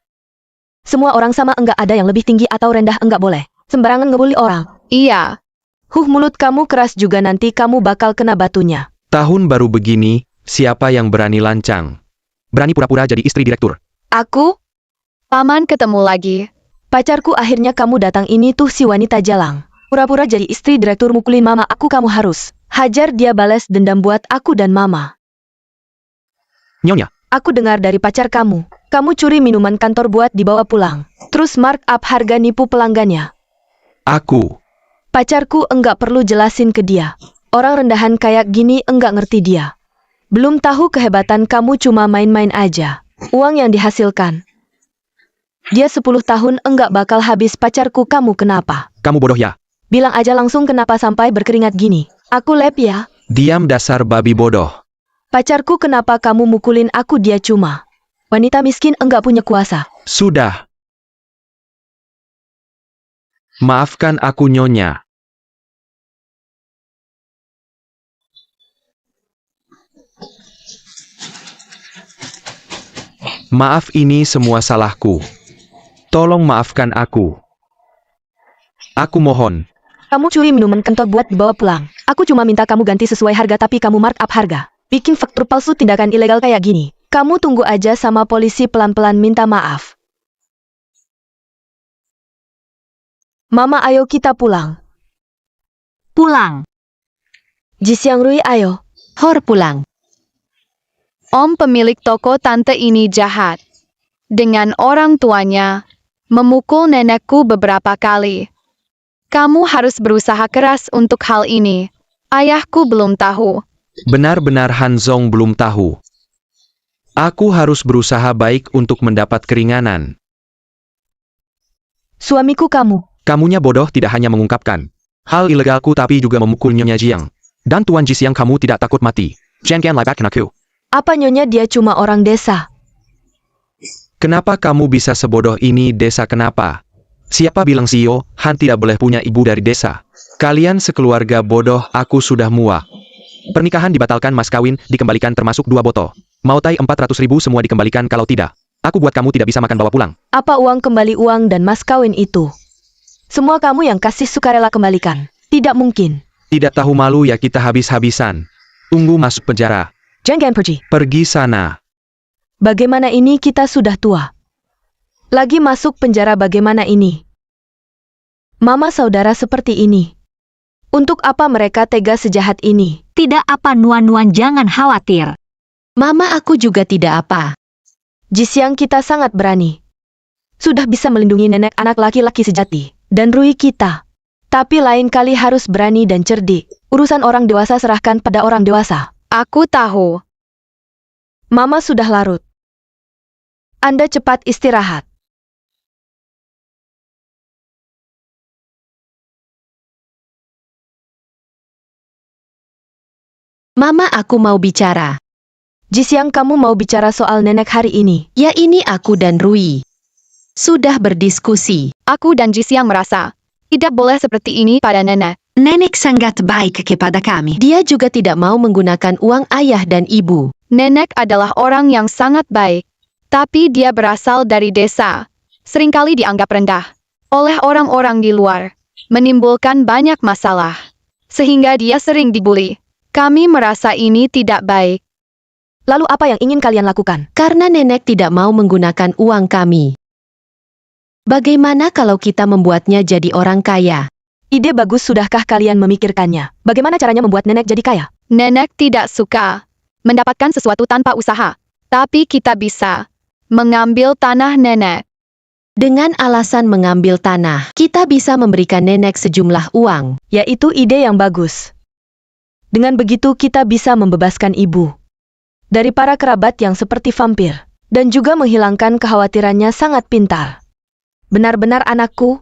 Semua orang sama, enggak ada yang lebih tinggi atau rendah, enggak boleh. Sembarangan ngebully orang. Iya. Mulut kamu keras juga, nanti kamu bakal kena batunya. tahun baru begini, siapa yang berani lancang? Berani pura-pura jadi istri direktur? Aku? Paman ketemu lagi. Pacarku, akhirnya kamu datang. Ini tuh si wanita jalang. Pura-pura jadi istri direktur, mukulin mama aku, kamu harus hajar dia, balas dendam buat aku dan mama. Nyonya, Aku dengar dari pacar kamu curi minuman kantor buat dibawa pulang. Terus markup harga, nipu pelanggannya. aku. Pacarku enggak perlu jelasin ke dia. Orang rendahan kayak gini enggak ngerti dia. Belum tahu kehebatan kamu, cuma main-main aja. Uang yang dihasilkan. Dia 10 tahun enggak bakal habis. Pacarku, kamu kenapa? Kamu bodoh ya? Bilang aja langsung, kenapa sampai berkeringat gini? Aku lab ya. Diam, dasar babi bodoh. Pacarku, kenapa kamu mukulin aku? Dia cuma wanita miskin, enggak punya kuasa. Sudah. Maafkan aku, Nyonya. Maaf, ini semua salahku. Tolong maafkan aku. Aku mohon. Kamu curi minuman kantor buat dibawa pulang. Aku cuma minta kamu ganti sesuai harga, tapi kamu markup harga. Bikin faktur palsu, tindakan ilegal kayak gini. Kamu tunggu aja sama polisi, pelan-pelan minta maaf. Mama, ayo kita pulang. Pulang. Jixiang Rui, ayo. Hor pulang. Om pemilik toko tante ini jahat. Dengan orang tuanya, memukul nenekku beberapa kali. Kamu harus berusaha keras untuk hal ini. Ayahku belum tahu. Benar-benar Han Zong belum tahu. Aku harus berusaha baik untuk mendapat keringanan. Suamiku kamu. Kamunya bodoh tidak hanya mengungkapkan hal ilegalku tapi juga memukul Nyonya Jiang. Dan Tuan Jisiang kamu tidak takut mati. Jangan lepaskan aku. Apa nyonya dia cuma orang desa? Kenapa kamu bisa sebodoh ini desa kenapa? Siapa bilang Sio, Han tidak boleh punya ibu dari desa? Kalian sekeluarga bodoh, aku sudah muak. Pernikahan dibatalkan, mas kawin dikembalikan termasuk 2 botol. Mau tai 400.000 semua dikembalikan, kalau tidak, aku buat kamu tidak bisa makan bawa pulang. Apa uang kembali uang dan mas kawin itu? Semua kamu yang kasih sukarela kembalikan. Tidak mungkin. Tidak tahu malu ya kita habis-habisan. Tunggu masuk penjara. Jangan pergi. Pergi sana. Bagaimana ini kita sudah tua? Lagi masuk penjara bagaimana ini? Mama saudara seperti ini. Untuk apa mereka tega sejahat ini? Tidak apa Nuan-Nuan, jangan khawatir. Mama, aku juga tidak apa. Jisiang kita sangat berani. Sudah bisa melindungi nenek anak laki-laki sejati. Dan Rui kita. Tapi lain kali harus berani dan cerdik. Urusan orang dewasa serahkan pada orang dewasa. Aku tahu. Mama sudah larut. Anda cepat istirahat. Mama, aku mau bicara. Jisiang kamu mau bicara soal nenek hari ini? Ya, ini aku dan Rui sudah berdiskusi. Aku dan Jisiang merasa tidak boleh seperti ini pada nenek. Nenek sangat baik kepada kami. Dia juga tidak mau menggunakan uang ayah dan ibu. Nenek adalah orang yang sangat baik. Tapi dia berasal dari desa. Seringkali dianggap rendah oleh orang-orang di luar. Menimbulkan banyak masalah. Sehingga dia sering dibully. Kami merasa ini tidak baik. Lalu apa yang ingin kalian lakukan? Karena nenek tidak mau menggunakan uang kami. Bagaimana kalau kita membuatnya jadi orang kaya? Ide bagus, sudahkah kalian memikirkannya? Bagaimana caranya membuat nenek jadi kaya? Nenek tidak suka mendapatkan sesuatu tanpa usaha. Tapi kita bisa mengambil tanah nenek. Dengan alasan mengambil tanah, kita bisa memberikan nenek sejumlah uang. Yaitu ide yang bagus. Dengan begitu kita bisa membebaskan ibu dari para kerabat yang seperti vampir. Dan juga menghilangkan kekhawatirannya. Sangat pintar. Benar-benar anakku.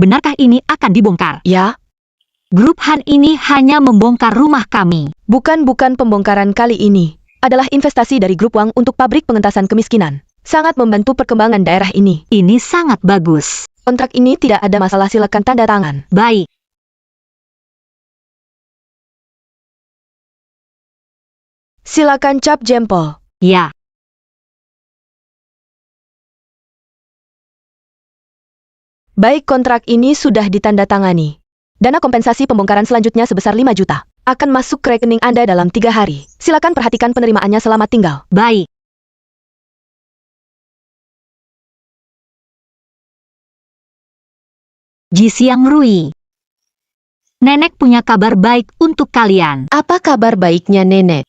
Benarkah ini akan dibongkar? Ya, Grup Han ini hanya membongkar rumah kami. bukan pembongkaran kali ini. Adalah investasi dari grup Wang untuk pabrik pengentasan kemiskinan. Sangat membantu perkembangan daerah ini. Ini sangat bagus. Kontrak ini tidak ada masalah, silakan tanda tangan. Baik. Silakan cap jempol. Ya. Baik, kontrak ini sudah ditandatangani. Dana kompensasi pembongkaran selanjutnya sebesar 5 juta. Akan masuk ke rekening Anda dalam 3 hari. Silakan perhatikan penerimaannya, selamat tinggal. Baik. Jisiang Rui. Nenek punya kabar baik untuk kalian. Apa kabar baiknya, nenek?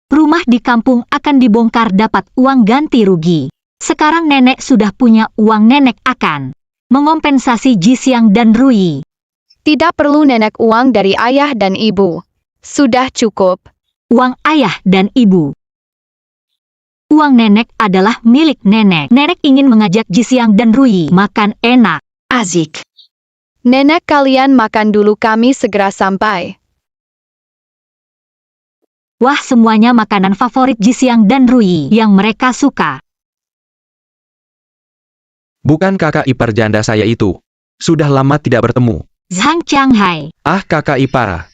Rumah di kampung akan dibongkar, dapat uang ganti rugi. Sekarang nenek sudah punya uang, nenek akan mengompensasi Jisiang dan Rui. Tidak perlu nenek uang dari ayah dan ibu. Sudah cukup. Uang ayah dan ibu. Uang nenek adalah milik nenek. Nenek ingin mengajak Jisiang dan Rui makan enak. Azik. Nenek, kalian makan dulu, kami segera sampai. Wah, semuanya makanan favorit Jisiang dan Rui yang mereka suka. Bukan kakak ipar janda saya itu. Sudah lama tidak bertemu. Zhang Changhai. Ah, kakak ipar.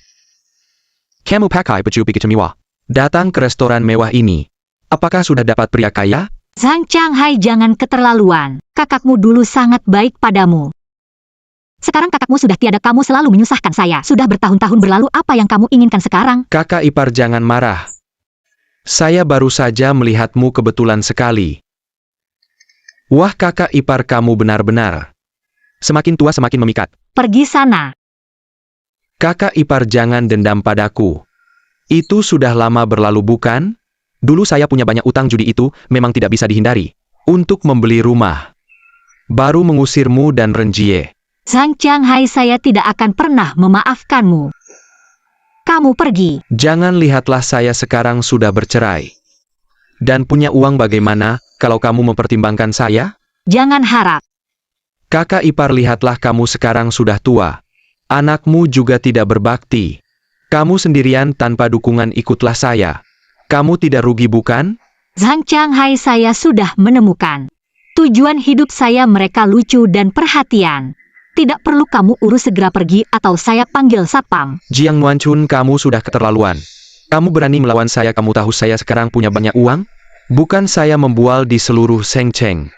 Kamu pakai baju begitu mewah. Datang ke restoran mewah ini. Apakah sudah dapat pria kaya? Zhang Changhai, jangan keterlaluan. Kakakmu dulu sangat baik padamu. Sekarang kakakmu sudah tiada, kamu selalu menyusahkan saya. Sudah bertahun-tahun berlalu, apa yang kamu inginkan sekarang? Kakak ipar jangan marah. Saya baru saja melihatmu kebetulan sekali. Wah, kakak ipar kamu benar-benar. Semakin tua semakin memikat. Pergi sana. Kakak ipar jangan dendam padaku. Itu sudah lama berlalu bukan? Dulu saya punya banyak utang judi itu, memang tidak bisa dihindari. Untuk membeli rumah. Baru mengusirmu dan Renjie. Zhang Qianghai, saya tidak akan pernah memaafkanmu. Kamu pergi. Jangan lihatlah saya sekarang sudah bercerai. Dan punya uang bagaimana, kalau kamu mempertimbangkan saya? Jangan harap. Kakak ipar, lihatlah kamu sekarang sudah tua. Anakmu juga tidak berbakti. Kamu sendirian tanpa dukungan ikutlah saya. Kamu tidak rugi bukan? Zhang Qianghai, saya sudah menemukan. Tujuan hidup saya, mereka lucu dan perhatian. Tidak perlu kamu urus, segera pergi atau saya panggil satpam. Jiang Nuanchun, kamu sudah keterlaluan. Kamu berani melawan saya, kamu tahu saya sekarang punya banyak uang? Bukan saya membual di seluruh Shengcheng.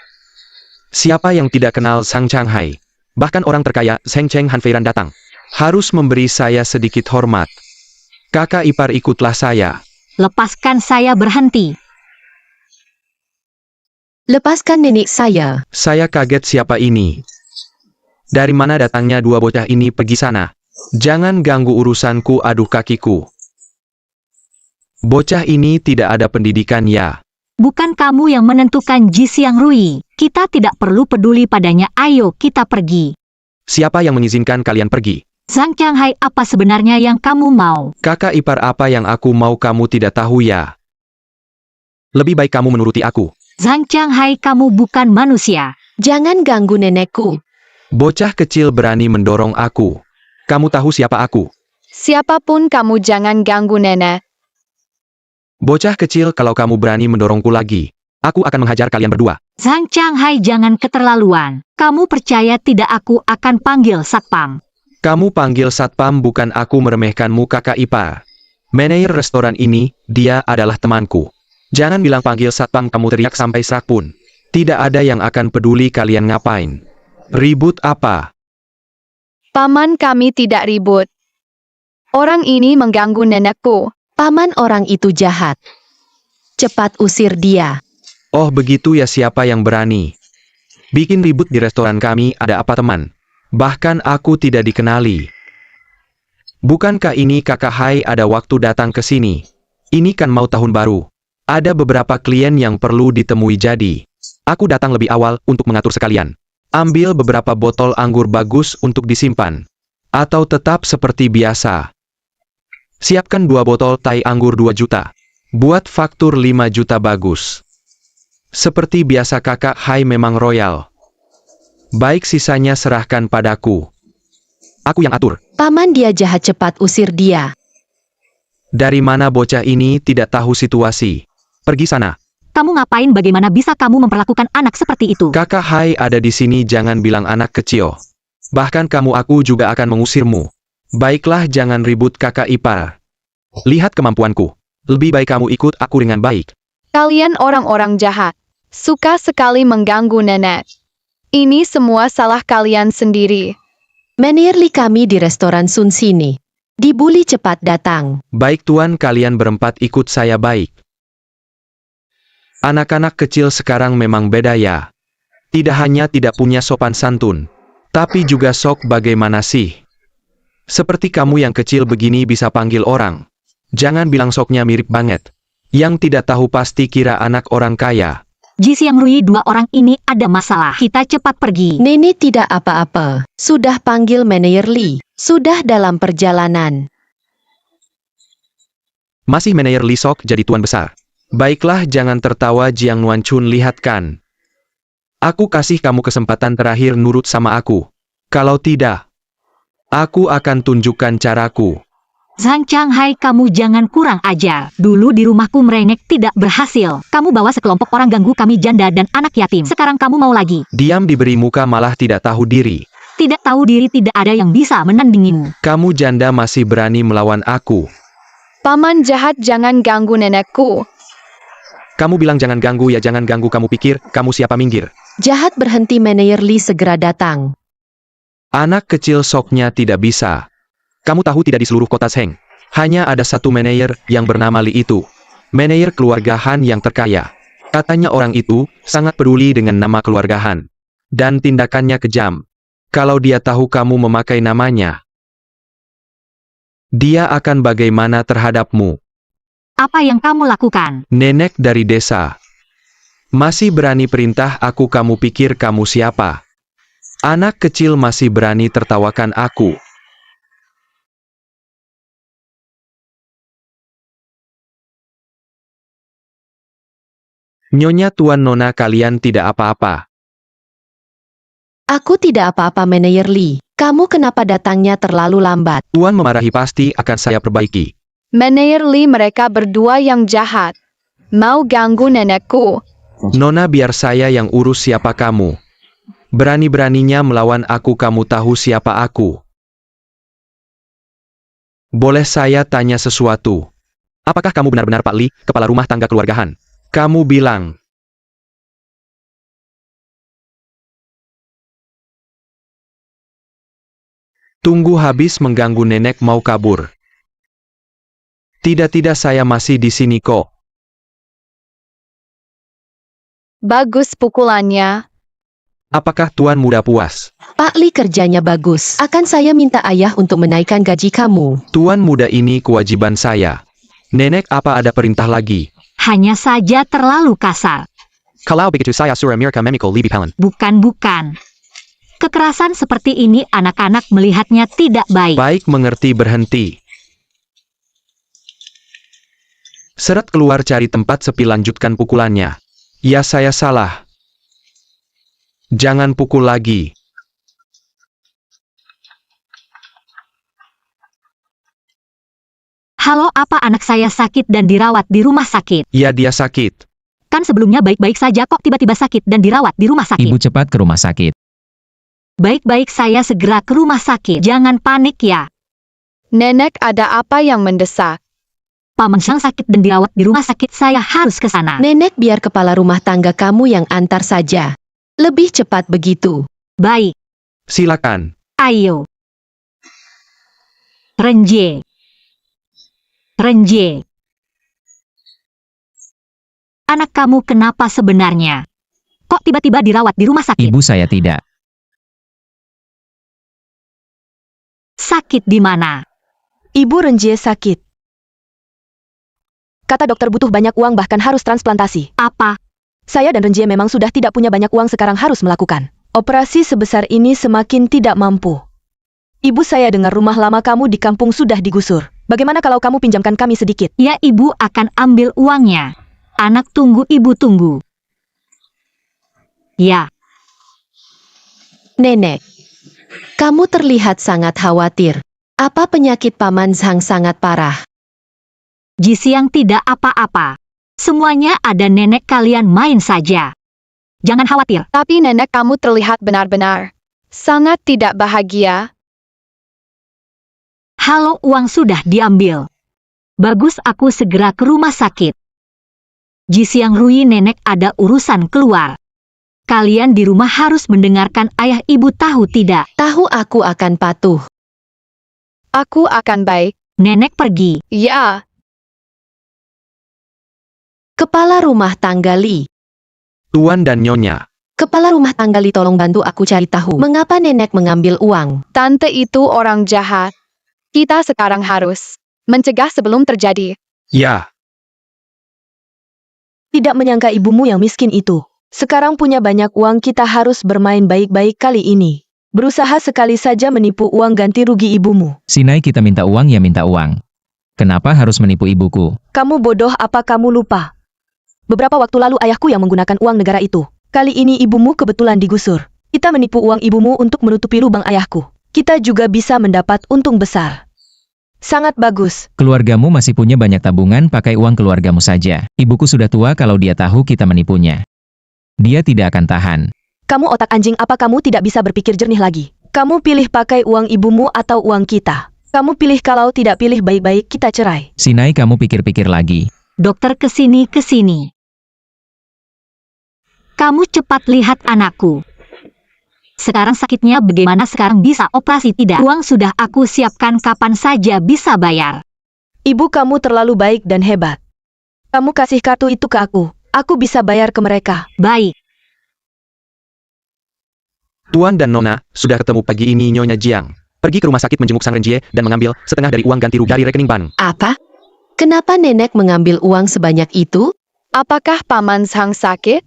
Siapa yang tidak kenal Zhang Qianghai? Bahkan orang terkaya Shengcheng Han Feiran datang. Harus memberi saya sedikit hormat. Kakak ipar, ikutlah saya. Lepaskan saya, berhenti. Lepaskan nenek saya. Saya kaget, siapa ini? Dari mana datangnya dua bocah ini? Pergi sana. Jangan ganggu urusanku, aduh kakiku. Bocah ini tidak ada pendidikan ya. Bukan kamu yang menentukan Ji Xiangrui. Kita tidak perlu peduli padanya, ayo kita pergi. Siapa yang mengizinkan kalian pergi? Zhang Qianghai, apa sebenarnya yang kamu mau? Kakak ipar, apa yang aku mau kamu tidak tahu ya? Lebih baik kamu menuruti aku. Zhang Qianghai, kamu bukan manusia. Jangan ganggu nenekku. Bocah kecil berani mendorong aku. Kamu tahu siapa aku? Siapapun kamu, jangan ganggu nenek. Bocah kecil, kalau kamu berani mendorongku lagi, aku akan menghajar kalian berdua. Zhang Qianghai, jangan keterlaluan. Kamu percaya tidak, aku akan panggil satpam. Kamu panggil satpam, bukan aku meremehkanmu kakak ipar. Manajer restoran ini, dia adalah temanku. Jangan bilang panggil satpam, kamu teriak sampai serak pun. Tidak ada yang akan peduli kalian ngapain. Ribut apa? Paman, kami tidak ribut. Orang ini mengganggu nenekku. Paman, orang itu jahat. Cepat usir dia. Oh begitu ya, siapa yang berani? Bikin ribut di restoran kami, ada apa teman? Bahkan aku tidak dikenali. Bukankah ini kakak Hai ada waktu datang ke sini? Ini kan mau tahun baru. Ada beberapa klien yang perlu ditemui, jadi aku datang lebih awal untuk mengatur sekalian. Ambil beberapa botol anggur bagus untuk disimpan. Atau tetap seperti biasa. Siapkan 2 botol tai anggur 2 juta. Buat faktur 5 juta bagus. Seperti biasa kakak Hai memang royal. Baik, sisanya serahkan padaku. Aku yang atur. Paman, dia jahat, cepat usir dia. Dari mana bocah ini tidak tahu situasi? Pergi sana. Kamu ngapain? Bagaimana bisa kamu memperlakukan anak seperti itu? Kakak Hai ada di sini, jangan bilang anak kecil. Bahkan kamu, aku juga akan mengusirmu. Baiklah, jangan ribut kakak ipar. Lihat kemampuanku. Lebih baik kamu ikut aku dengan baik. Kalian orang-orang jahat. Suka sekali mengganggu nenek. Ini semua salah kalian sendiri. Manajer Li, kami di restoran Sun sini. Dibully, cepat datang. Baik tuan, kalian berempat ikut saya baik. Anak-anak kecil sekarang memang beda ya. Tidak hanya tidak punya sopan santun, tapi juga sok bagaimana sih? Seperti kamu yang kecil begini bisa panggil orang. Jangan bilang soknya mirip banget. Yang tidak tahu pasti kira anak orang kaya. Ji Xiangrui, 2 orang ini ada masalah. Kita cepat pergi. Nenek tidak apa-apa. Sudah panggil manajer Li. Sudah dalam perjalanan. Masih manajer Li sok jadi tuan besar. Baiklah, jangan tertawa Jiang Nuanchun, lihat kan. Aku kasih kamu kesempatan terakhir nurut sama aku. Kalau tidak, aku akan tunjukkan caraku. Zhang Qianghai, kamu jangan kurang ajar. Dulu di rumahku merengek tidak berhasil. Kamu bawa sekelompok orang ganggu kami janda dan anak yatim. Sekarang kamu mau lagi? Diam, diberi muka malah tidak tahu diri. Tidak tahu diri, tidak ada yang bisa menandingimu. Kamu janda masih berani melawan aku. Paman jahat, jangan ganggu nenekku. Kamu bilang jangan ganggu ya, jangan ganggu. Kamu pikir kamu siapa? Minggir. Jahat, berhenti. Manajer Li segera datang. Anak kecil soknya tidak bisa. Kamu tahu tidak, di seluruh kota Sheng hanya ada satu manajer yang bernama Li itu. Manajer keluarga Han yang terkaya. Katanya orang itu sangat peduli dengan nama keluarga Han. Dan tindakannya kejam. Kalau dia tahu kamu memakai namanya, dia akan bagaimana terhadapmu? Apa yang kamu lakukan? Nenek dari desa. Masih berani perintah aku, kamu pikir kamu siapa? Anak kecil masih berani tertawakan aku. Nyonya Tuan Nona, kalian tidak apa-apa. Aku tidak apa-apa, Manayer Lee. Kamu kenapa datangnya terlalu lambat? Tuan memarahi, pasti akan saya perbaiki. Manayer Lee, mereka berdua yang jahat. Mau ganggu nenekku. Nona, biar saya yang urus. Siapa kamu? Berani-beraninya melawan aku. Kamu tahu siapa aku? Boleh saya tanya sesuatu? Apakah kamu benar-benar Pak Lee, kepala rumah tangga keluargahan? Kamu bilang. Tunggu, habis mengganggu nenek mau kabur. Tidak, saya masih di sini kok. Bagus pukulannya. Apakah Tuan muda puas? Pak Lee kerjanya bagus. Akan saya minta ayah untuk menaikkan gaji kamu. Tuan muda, ini kewajiban saya. Nenek, apa ada perintah lagi? Hanya saja terlalu kasar. Kalau begitu saya suruh mereka memikul lebih pelan. Bukan. Kekerasan seperti ini anak-anak melihatnya tidak baik. Baik, mengerti, berhenti. Seret keluar, cari tempat sepi, lanjutkan pukulannya. Ya, saya salah. Jangan pukul lagi. Halo, apa anak saya sakit dan dirawat di rumah sakit? Ya, dia sakit. Kan sebelumnya baik-baik saja kok tiba-tiba sakit dan dirawat di rumah sakit. Ibu cepat ke rumah sakit. Baik-baik, saya segera ke rumah sakit. Jangan panik ya. Nenek, ada apa yang mendesak? Paman Sang sakit dan dirawat di rumah sakit, saya harus ke sana. Nenek, biar kepala rumah tangga kamu yang antar saja. Lebih cepat begitu. Baik, Silakan. ayo. Renje. Anak kamu kenapa sebenarnya? Kok tiba-tiba dirawat di rumah sakit? Ibu, saya tidak. Sakit di mana? Ibu Renjie sakit. Kata dokter butuh banyak uang, bahkan harus transplantasi. Apa? Saya dan Renjie memang sudah tidak punya banyak uang, sekarang harus melakukan operasi sebesar ini, semakin tidak mampu. Ibu, saya dengar rumah lama kamu di kampung sudah digusur. Bagaimana kalau kamu pinjamkan kami sedikit? Ya, ibu akan ambil uangnya. Anak tunggu, ibu tunggu. Ya, Nenek, kamu terlihat sangat khawatir. Apa penyakit Paman Zhang sangat parah? Jisiang tidak apa-apa. Semuanya ada, nenek kalian main saja. Jangan khawatir. Tapi nenek kamu terlihat benar-benar sangat tidak bahagia. Halo, uang sudah diambil. Bagus, aku segera ke rumah sakit. Jisiang Rui, nenek ada urusan keluar. Kalian di rumah harus mendengarkan ayah, ibu tahu tidak? Tahu, aku akan patuh. Aku akan baik. Nenek pergi. Ya, Kepala rumah tangga Lee. Tuan dan Nyonya. Kepala rumah tangga Lee, tolong bantu aku cari tahu mengapa nenek mengambil uang. tante itu orang jahat. Kita sekarang harus mencegah sebelum terjadi. Ya. Tidak menyangka ibumu yang miskin itu sekarang punya banyak uang. Kita harus bermain baik-baik kali ini. Berusaha sekali saja menipu uang ganti rugi ibumu. Sinai, kita minta uang ya minta uang. Kenapa harus menipu ibuku? Kamu bodoh, apa kamu lupa? Beberapa waktu lalu ayahku yang menggunakan uang negara itu. Kali ini ibumu kebetulan digusur. Kita menipu uang ibumu untuk menutupi lubang ayahku. Kita juga bisa mendapat untung besar. Sangat bagus. Keluargamu masih punya banyak tabungan, pakai uang keluargamu saja. Ibuku sudah tua, kalau dia tahu kita menipunya, dia tidak akan tahan. Kamu otak anjing, apa kamu tidak bisa berpikir jernih lagi? Kamu pilih pakai uang ibumu atau uang kita? Kamu pilih, kalau tidak pilih baik-baik kita cerai. Sinai, kamu pikir-pikir lagi. Dokter, kesini. Kamu cepat lihat anakku. Sekarang sakitnya bagaimana? Sekarang bisa operasi tidak? Uang sudah aku siapkan, kapan saja bisa bayar. Ibu, kamu terlalu baik dan hebat. Kamu kasih kartu itu ke aku. Aku bisa bayar ke mereka. Baik. Tuan dan Nona, sudah ketemu pagi ini. Nyonya Jiang pergi ke rumah sakit menjenguk Sang Renjie dan mengambil setengah dari uang ganti rugi dari rekening bank. Apa? Kenapa nenek mengambil uang sebanyak itu? Apakah Paman Zhang sakit?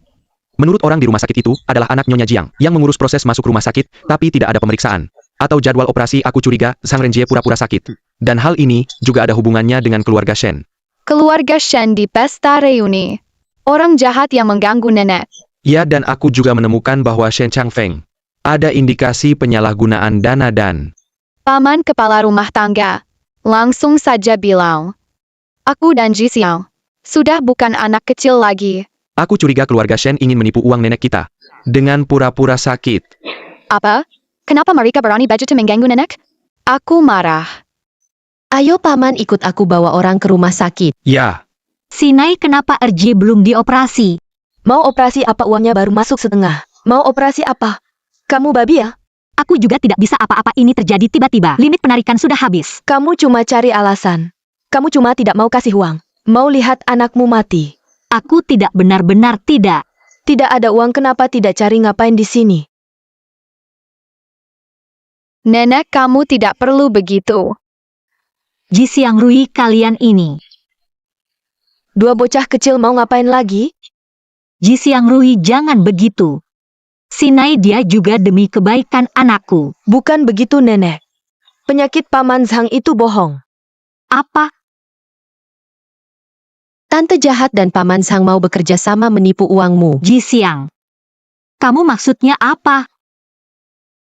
Menurut orang di rumah sakit itu, adalah anak Nyonya Jiang, yang mengurus proses masuk rumah sakit, tapi tidak ada pemeriksaan. Atau jadwal operasi. Aku curiga, Sang Renjie pura-pura sakit. Dan hal ini, juga ada hubungannya dengan keluarga Shen. Keluarga Shen di pesta reuni. Orang jahat yang mengganggu nenek. Ya, dan aku juga menemukan bahwa Shen Changfeng ada indikasi penyalahgunaan dana dan... Paman kepala rumah tangga langsung saja bilang, aku dan Ji Xiao sudah bukan anak kecil lagi. Aku curiga keluarga Shen ingin menipu uang nenek kita dengan pura-pura sakit. Apa? Kenapa mereka berani begitu mengganggu nenek? Aku marah. Ayo paman ikut aku bawa orang ke rumah sakit. Ya, Sinai, kenapa RJ belum dioperasi? Mau operasi apa? Uangnya baru masuk setengah. Mau operasi apa? Kamu babi ya? Aku juga tidak bisa apa-apa, ini terjadi tiba-tiba. Limit penarikan sudah habis. Kamu cuma cari alasan. Kamu cuma tidak mau kasih uang. Mau lihat anakmu mati. Aku tidak, benar-benar tidak. Tidak ada uang, kenapa tidak cari ngapain di sini? Nenek, kamu tidak perlu begitu. Ji Xiang Rui, kalian ini. Dua bocah kecil mau ngapain lagi? Ji Xiang Rui, jangan begitu. Sinai, dia juga demi kebaikan anakku. Bukan begitu nenek. Penyakit Paman Zhang itu bohong. Apa? Tante jahat dan paman Zhang mau bekerja sama menipu uangmu. Ji Xiang, kamu maksudnya apa?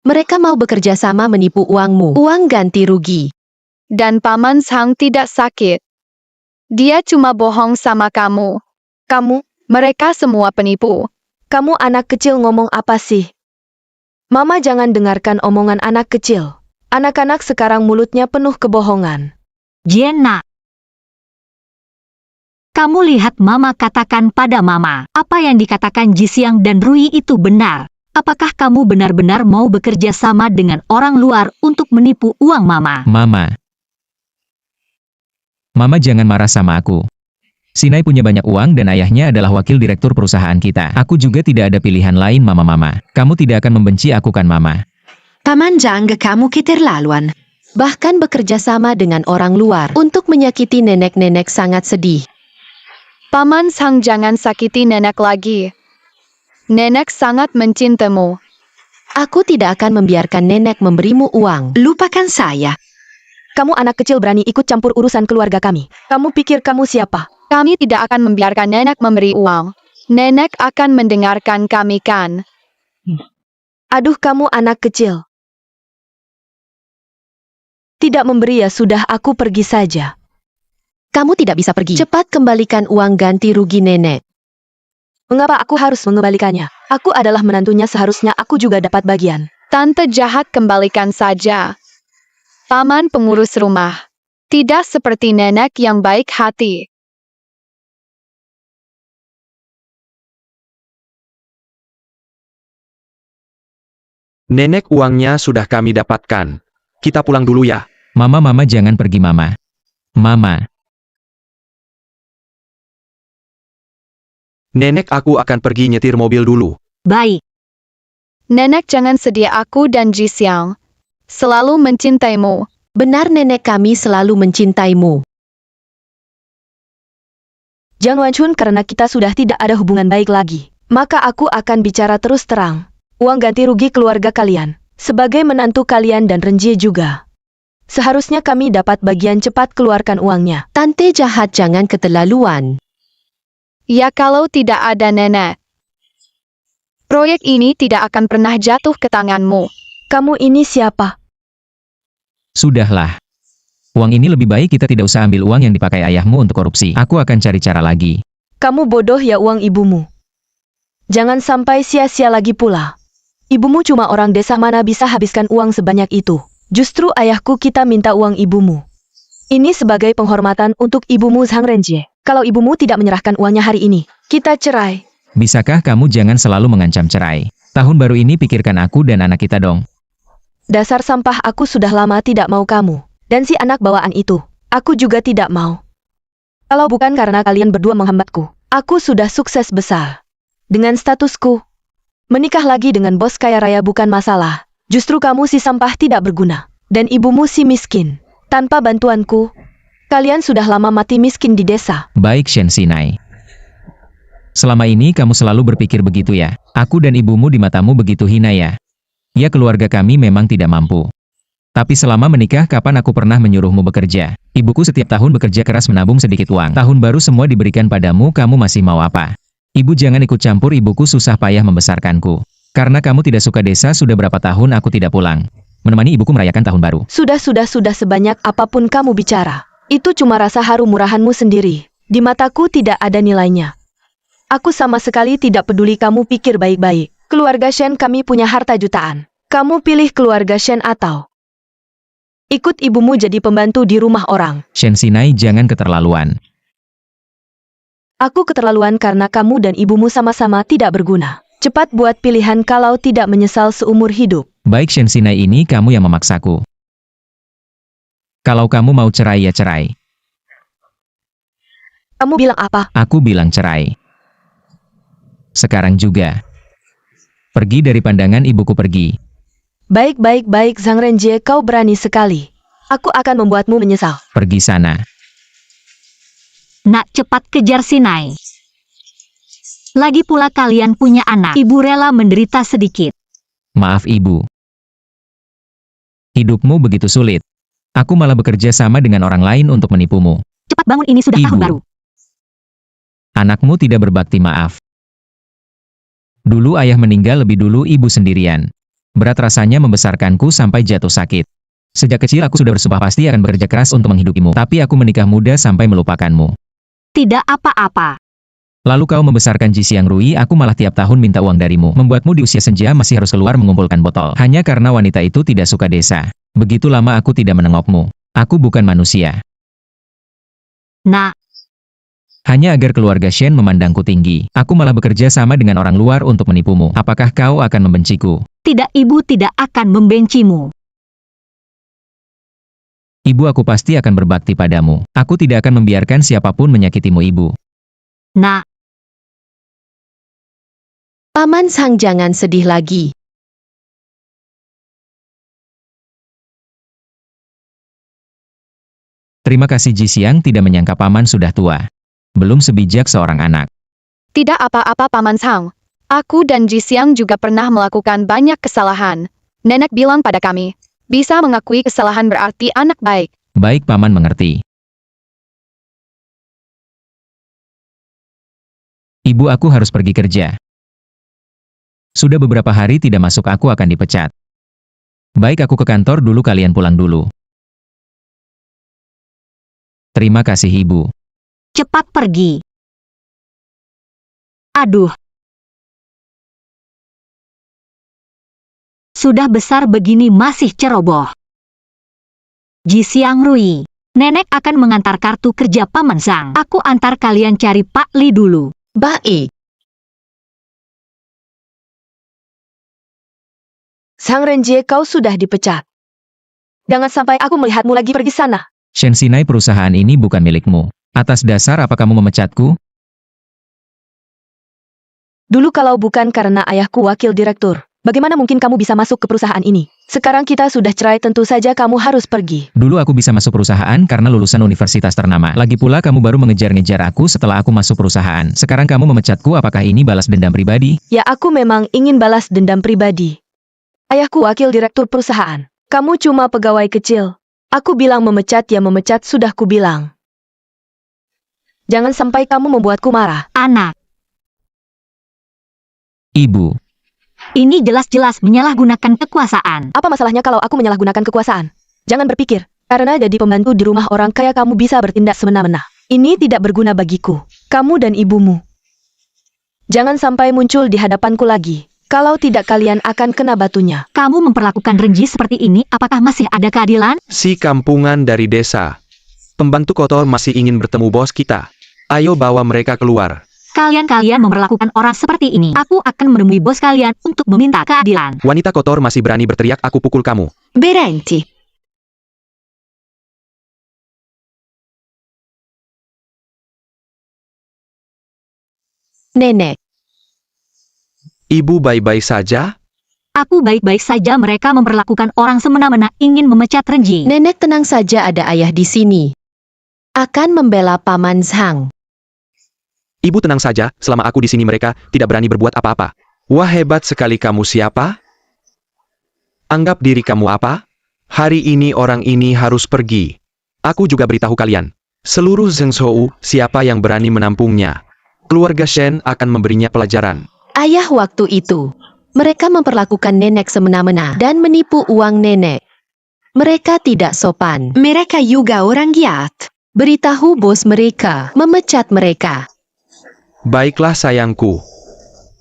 Mereka mau bekerja sama menipu uangmu. Uang ganti rugi. Dan Paman Zhang tidak sakit. Dia cuma bohong sama kamu. Mereka semua penipu. Kamu anak kecil ngomong apa sih? Mama, jangan dengarkan omongan anak kecil. Anak-anak sekarang mulutnya penuh kebohongan. Jenna, kamu lihat Mama katakan pada Mama. Apa yang dikatakan Ji Xiang dan Rui itu benar. Apakah kamu benar-benar mau bekerja sama dengan orang luar untuk menipu uang Mama? Mama jangan marah sama aku. Sinai punya banyak uang dan ayahnya adalah wakil direktur perusahaan kita. Aku juga tidak ada pilihan lain, Mama. Kamu tidak akan membenci aku kan, Mama? Paman Zhang, kamu keterlaluan. Bahkan bekerja sama dengan orang luar untuk menyakiti nenek-nenek sangat sedih. Paman Zhang, jangan sakiti nenek lagi. Nenek sangat mencintaimu. Aku tidak akan membiarkan nenek memberimu uang. Lupakan saya. Kamu anak kecil berani ikut campur urusan keluarga kami. Kamu pikir kamu siapa? Kami tidak akan membiarkan nenek memberi uang. Nenek akan mendengarkan kami kan? Aduh, kamu anak kecil. Tidak memberi ya sudah, aku pergi saja. Kamu tidak bisa pergi. Cepat kembalikan uang ganti rugi nenek. Mengapa aku harus mengembalikannya? Aku adalah menantunya, seharusnya aku juga dapat bagian. Tante jahat, kembalikan saja. Paman pengurus rumah. Tidak seperti nenek yang baik hati. nenek uangnya sudah kami dapatkan. Kita pulang dulu ya. Mama jangan pergi, Mama. Nenek, aku akan pergi nyetir mobil dulu. Baik. Nenek, jangan sedih, aku dan Ji Xiang selalu mencintaimu. Benar, nenek, kami selalu mencintaimu. Jiang Wanchun, karena kita sudah tidak ada hubungan baik lagi, maka aku akan bicara terus terang. Uang ganti rugi keluarga kalian, sebagai menantu kalian dan Renjie juga. Seharusnya kami dapat bagian, cepat keluarkan uangnya. Tante jahat, jangan keterlaluan. Ya, kalau tidak ada nenek, proyek ini tidak akan pernah jatuh ke tanganmu. Kamu ini siapa? Sudahlah. Uang ini lebih baik kita tidak usah ambil uang yang dipakai ayahmu untuk korupsi. Aku akan cari cara lagi. Kamu bodoh ya, uang ibumu. Jangan sampai sia-sia lagi pula. Ibumu cuma orang desa, mana bisa habiskan uang sebanyak itu. Justru ayahku kita minta uang ibumu. Ini sebagai penghormatan untuk ibumu Zhang Renjie. Kalau ibumu tidak menyerahkan uangnya hari ini, kita cerai. Bisakah kamu jangan selalu mengancam cerai? Tahun baru ini pikirkan aku dan anak kita dong. Dasar sampah, aku sudah lama tidak mau kamu. Dan si anak bawaan itu, aku juga tidak mau. Kalau bukan karena kalian berdua menghambatku, aku sudah sukses besar. Dengan statusku, menikah lagi dengan bos kaya raya bukan masalah. Justru kamu si sampah tidak berguna. Dan ibumu si miskin. Tanpa bantuanku, kalian sudah lama mati miskin di desa. Baik, Shen Sinai. Selama ini kamu selalu berpikir begitu ya? Aku dan ibumu di matamu begitu hina ya? Ya keluarga kami memang tidak mampu. Tapi selama menikah kapan aku pernah menyuruhmu bekerja? Ibuku setiap tahun bekerja keras menabung sedikit uang. Tahun baru semua diberikan padamu, kamu masih mau apa? Ibu jangan ikut campur, ibuku susah payah membesarkanku. Karena kamu tidak suka desa, sudah berapa tahun aku tidak pulang. Menemani ibuku merayakan tahun baru. Sudah sebanyak apapun kamu bicara. Itu cuma rasa haru murahanmu sendiri. Di mataku tidak ada nilainya. Aku sama sekali tidak peduli, kamu pikir baik-baik. Keluarga Shen kami punya harta jutaan. Kamu pilih keluarga Shen atau ikut ibumu jadi pembantu di rumah orang. Shen Sinai, jangan keterlaluan. Aku keterlaluan karena kamu dan ibumu sama-sama tidak berguna. Cepat buat pilihan kalau tidak menyesal seumur hidup. Baik Shen Sinai, ini kamu yang memaksaku. Kalau kamu mau cerai ya cerai. Kamu bilang apa? Aku bilang cerai. Sekarang juga. Pergi dari pandangan ibuku, pergi. Baik, Zhang Renjie, kau berani sekali. Aku akan membuatmu menyesal. Pergi sana. Nak, cepat kejar Sinai. Lagi pula kalian punya anak. Ibu rela menderita sedikit. Maaf ibu. Hidupmu begitu sulit. Aku malah bekerja sama dengan orang lain untuk menipumu. Cepat bangun, ini sudah Ibu. tahun baru. Anakmu tidak berbakti, maaf. Dulu ayah meninggal lebih dulu ibu sendirian. Berat rasanya membesarkanku sampai jatuh sakit. Sejak kecil aku sudah bersumpah pasti akan bekerja keras untuk menghidupimu. Tapi aku menikah muda sampai melupakanmu. Tidak apa-apa. Lalu kau membesarkan Ji Xiang Rui, aku malah tiap tahun minta uang darimu. Membuatmu di usia senja masih harus keluar mengumpulkan botol. Hanya karena wanita itu tidak suka desa. Begitu lama aku tidak menengokmu. Aku bukan manusia. Nak, Hanya agar keluarga Shen memandangku tinggi. Aku malah bekerja sama dengan orang luar untuk menipumu. Apakah kau akan membenciku? tidak, ibu tidak akan membencimu. Ibu, aku pasti akan berbakti padamu. Aku tidak akan membiarkan siapapun menyakitimu, ibu. Nak, Paman Sang jangan sedih lagi. Terima kasih Ji Xiang, tidak menyangka paman sudah tua. Belum sebijak seorang anak. Tidak apa-apa Paman Sang. Aku dan Ji Xiang juga pernah melakukan banyak kesalahan. Nenek bilang pada kami, bisa mengakui kesalahan berarti anak baik. Baik, paman mengerti. Ibu, aku harus pergi kerja. Sudah beberapa hari tidak masuk, aku akan dipecat. Baik, aku ke kantor dulu, kalian pulang dulu. Terima kasih ibu. cepat pergi. Aduh. Sudah besar begini masih ceroboh. Ji Xiang Rui, nenek akan mengantar kartu kerja Paman Sang. Aku antar kalian cari Pak Li dulu. Baik. Sang Renjie, kau sudah dipecat. Jangan sampai aku melihatmu lagi pergi sana. Shen Sinai, perusahaan ini bukan milikmu. Atas dasar apa kamu memecatku? Dulu kalau bukan karena ayahku wakil direktur, bagaimana mungkin kamu bisa masuk ke perusahaan ini? Sekarang kita sudah cerai, tentu saja kamu harus pergi. Dulu aku bisa masuk perusahaan karena lulusan universitas ternama. Lagi pula kamu baru mengejar-ngejar aku setelah aku masuk perusahaan. Sekarang kamu memecatku, apakah ini balas dendam pribadi? Ya, aku memang ingin balas dendam pribadi. Ayahku wakil direktur perusahaan. Kamu cuma pegawai kecil. Aku bilang memecat ya memecat, sudah kubilang. Jangan sampai kamu membuatku marah. Anak, Ibu. ini jelas-jelas menyalahgunakan kekuasaan. Apa masalahnya kalau aku menyalahgunakan kekuasaan? Jangan berpikir, karena jadi pembantu di rumah orang kaya kamu bisa bertindak semena-mena. Ini tidak berguna bagiku, kamu dan ibumu. Jangan sampai muncul di hadapanku lagi. Kalau tidak kalian akan kena batunya. Kamu memperlakukan Renji seperti ini, apakah masih ada keadilan? Si kampungan dari desa. Pembantu kotor masih ingin bertemu bos kita. Ayo bawa mereka keluar. Kalian memperlakukan orang seperti ini. Aku akan menemui bos kalian untuk meminta keadilan. Wanita kotor masih berani berteriak, aku pukul kamu. Berhenti. Nenek, Ibu baik-baik saja? Aku baik-baik saja, mereka memperlakukan orang semena-mena, ingin memecat Renji. nenek tenang saja, ada ayah di sini. Akan membela Paman Sang. Ibu tenang saja, selama aku di sini mereka tidak berani berbuat apa-apa. Wah hebat sekali kamu siapa? Anggap diri kamu apa? Hari ini orang ini harus pergi. Aku juga beritahu kalian. Seluruh Zhengzhou, siapa yang berani menampungnya. Keluarga Shen akan memberinya pelajaran. Ayah waktu itu, mereka memperlakukan nenek semena-mena dan menipu uang nenek. Mereka tidak sopan. Mereka juga orang giat. Beritahu bos mereka, memecat mereka. Baiklah sayangku.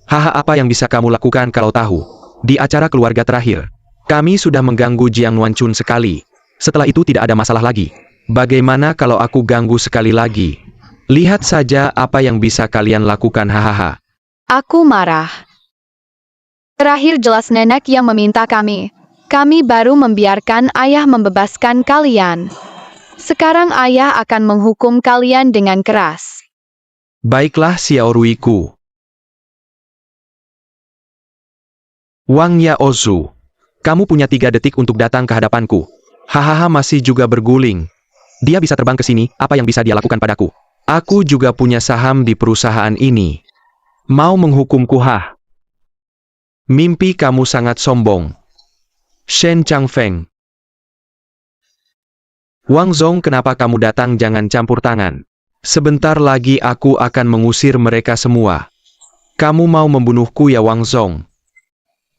Haha apa yang bisa kamu lakukan kalau tahu? Di acara keluarga terakhir, kami sudah mengganggu Jiang Nuanchun sekali. Setelah itu tidak ada masalah lagi. Bagaimana kalau aku ganggu sekali lagi? Lihat saja apa yang bisa kalian lakukan hahaha. Aku marah. Terakhir jelas nenek yang meminta kami. Kami baru membiarkan ayah membebaskan kalian. Sekarang ayah akan menghukum kalian dengan keras. Baiklah Xiao Ruiku. Wang Yaozu, kamu punya 3 detik untuk datang ke hadapanku. Hahaha masih juga berguling. Dia bisa terbang ke sini, apa yang bisa dia lakukan padaku? Aku juga punya saham di perusahaan ini. Mau menghukumku hah? Mimpi kamu sangat sombong. Shen Changfeng. Wang Zong kenapa kamu datang jangan campur tangan. Sebentar lagi aku akan mengusir mereka semua. Kamu mau membunuhku ya Wang Zong?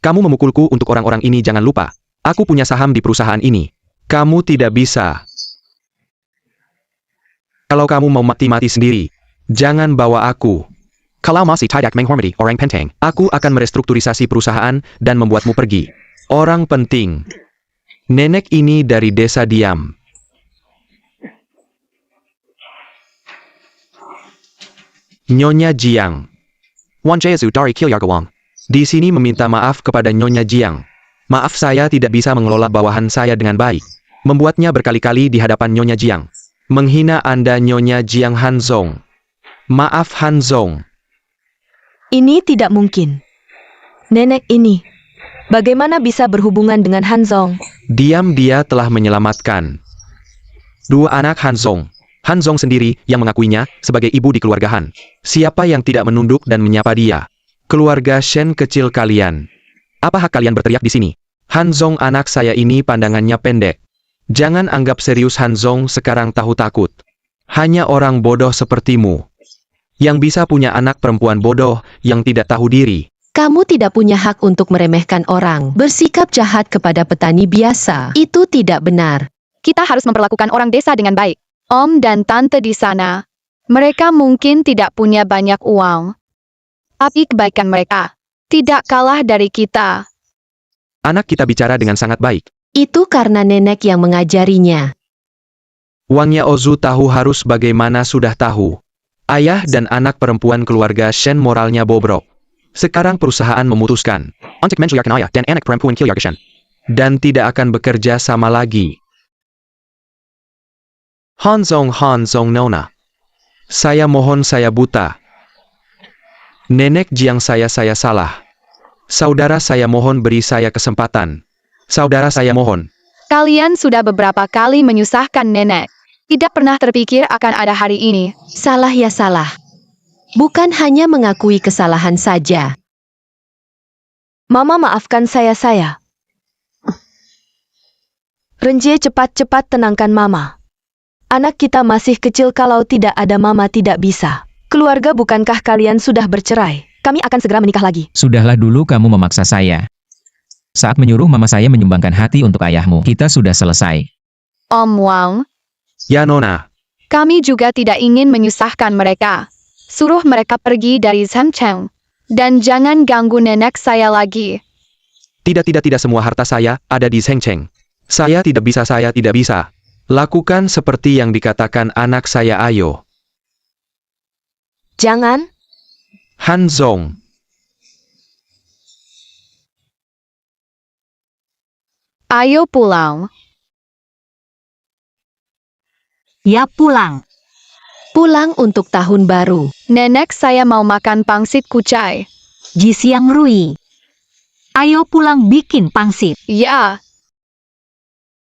Kamu memukulku untuk orang-orang ini jangan lupa. Aku punya saham di perusahaan ini. Kamu tidak bisa. Kalau kamu mau mati-mati sendiri, jangan bawa aku. Kalau masih tidak menghormati orang penting, aku akan merestrukturisasi perusahaan dan membuatmu pergi. Orang penting. Nenek ini dari desa diam. Nyonya Jiang. Wan Jezu dari Qilyargawang. Di sini meminta maaf kepada Nyonya Jiang. Maaf saya tidak bisa mengelola bawahan saya dengan baik. Membuatnya berkali-kali di hadapan Nyonya Jiang. Menghina Anda Nyonya Jiang Hanzong. Maaf Hanzong. Ini tidak mungkin. Nenek ini, bagaimana bisa berhubungan dengan Hanzong? Diam dia telah menyelamatkan 2 anak Hanzong. Hanzong sendiri yang mengakuinya sebagai ibu di keluarga Han. Siapa yang tidak menunduk dan menyapa dia? Keluarga Shen kecil kalian. Apa hak kalian berteriak di sini? Hanzong anak saya ini pandangannya pendek. Jangan anggap serius Hanzong sekarang tahu takut. Hanya orang bodoh sepertimu yang bisa punya anak perempuan bodoh yang tidak tahu diri. Kamu tidak punya hak untuk meremehkan orang. Bersikap jahat kepada petani biasa. Itu tidak benar. Kita harus memperlakukan orang desa dengan baik. Om dan tante di sana, mereka mungkin tidak punya banyak uang. Tapi kebaikan mereka tidak kalah dari kita. Anak kita bicara dengan sangat baik. Itu karena nenek yang mengajarinya. Wang Yaozu tahu harus bagaimana sudah tahu. Ayah dan anak perempuan keluarga Shen moralnya bobrok. Sekarang perusahaan memutuskan untuk menculiakan ayah dan anak perempuan keluarga Shen. Dan tidak akan bekerja sama lagi. Hanzong Nona. Saya mohon saya buta. Nenek Jiang saya salah. Saudara saya mohon beri saya kesempatan. Saudara saya mohon. Kalian sudah beberapa kali menyusahkan nenek. Tidak pernah terpikir akan ada hari ini. Salah ya salah. Bukan hanya mengakui kesalahan saja. Mama maafkan saya. Renjie cepat-cepat tenangkan Mama. Anak kita masih kecil kalau tidak ada Mama tidak bisa. Keluarga bukankah kalian sudah bercerai? Kami akan segera menikah lagi. Sudahlah dulu kamu memaksa saya. Saat menyuruh mama saya menyumbangkan hati untuk ayahmu, kita sudah selesai. Om Wang, Ya Nona. kami juga tidak ingin menyusahkan mereka. Suruh mereka pergi dari Zhengcheng. Dan jangan ganggu nenek saya lagi. Tidak semua harta saya ada di Zhengcheng. Saya tidak bisa. Lakukan seperti yang dikatakan anak saya ayo. Jangan. Hanzong. Ayo pulang. Ya pulang. Pulang untuk tahun baru. Nenek saya mau makan pangsit kucai. Ji Xiang Rui. Ayo pulang bikin pangsit. Ya,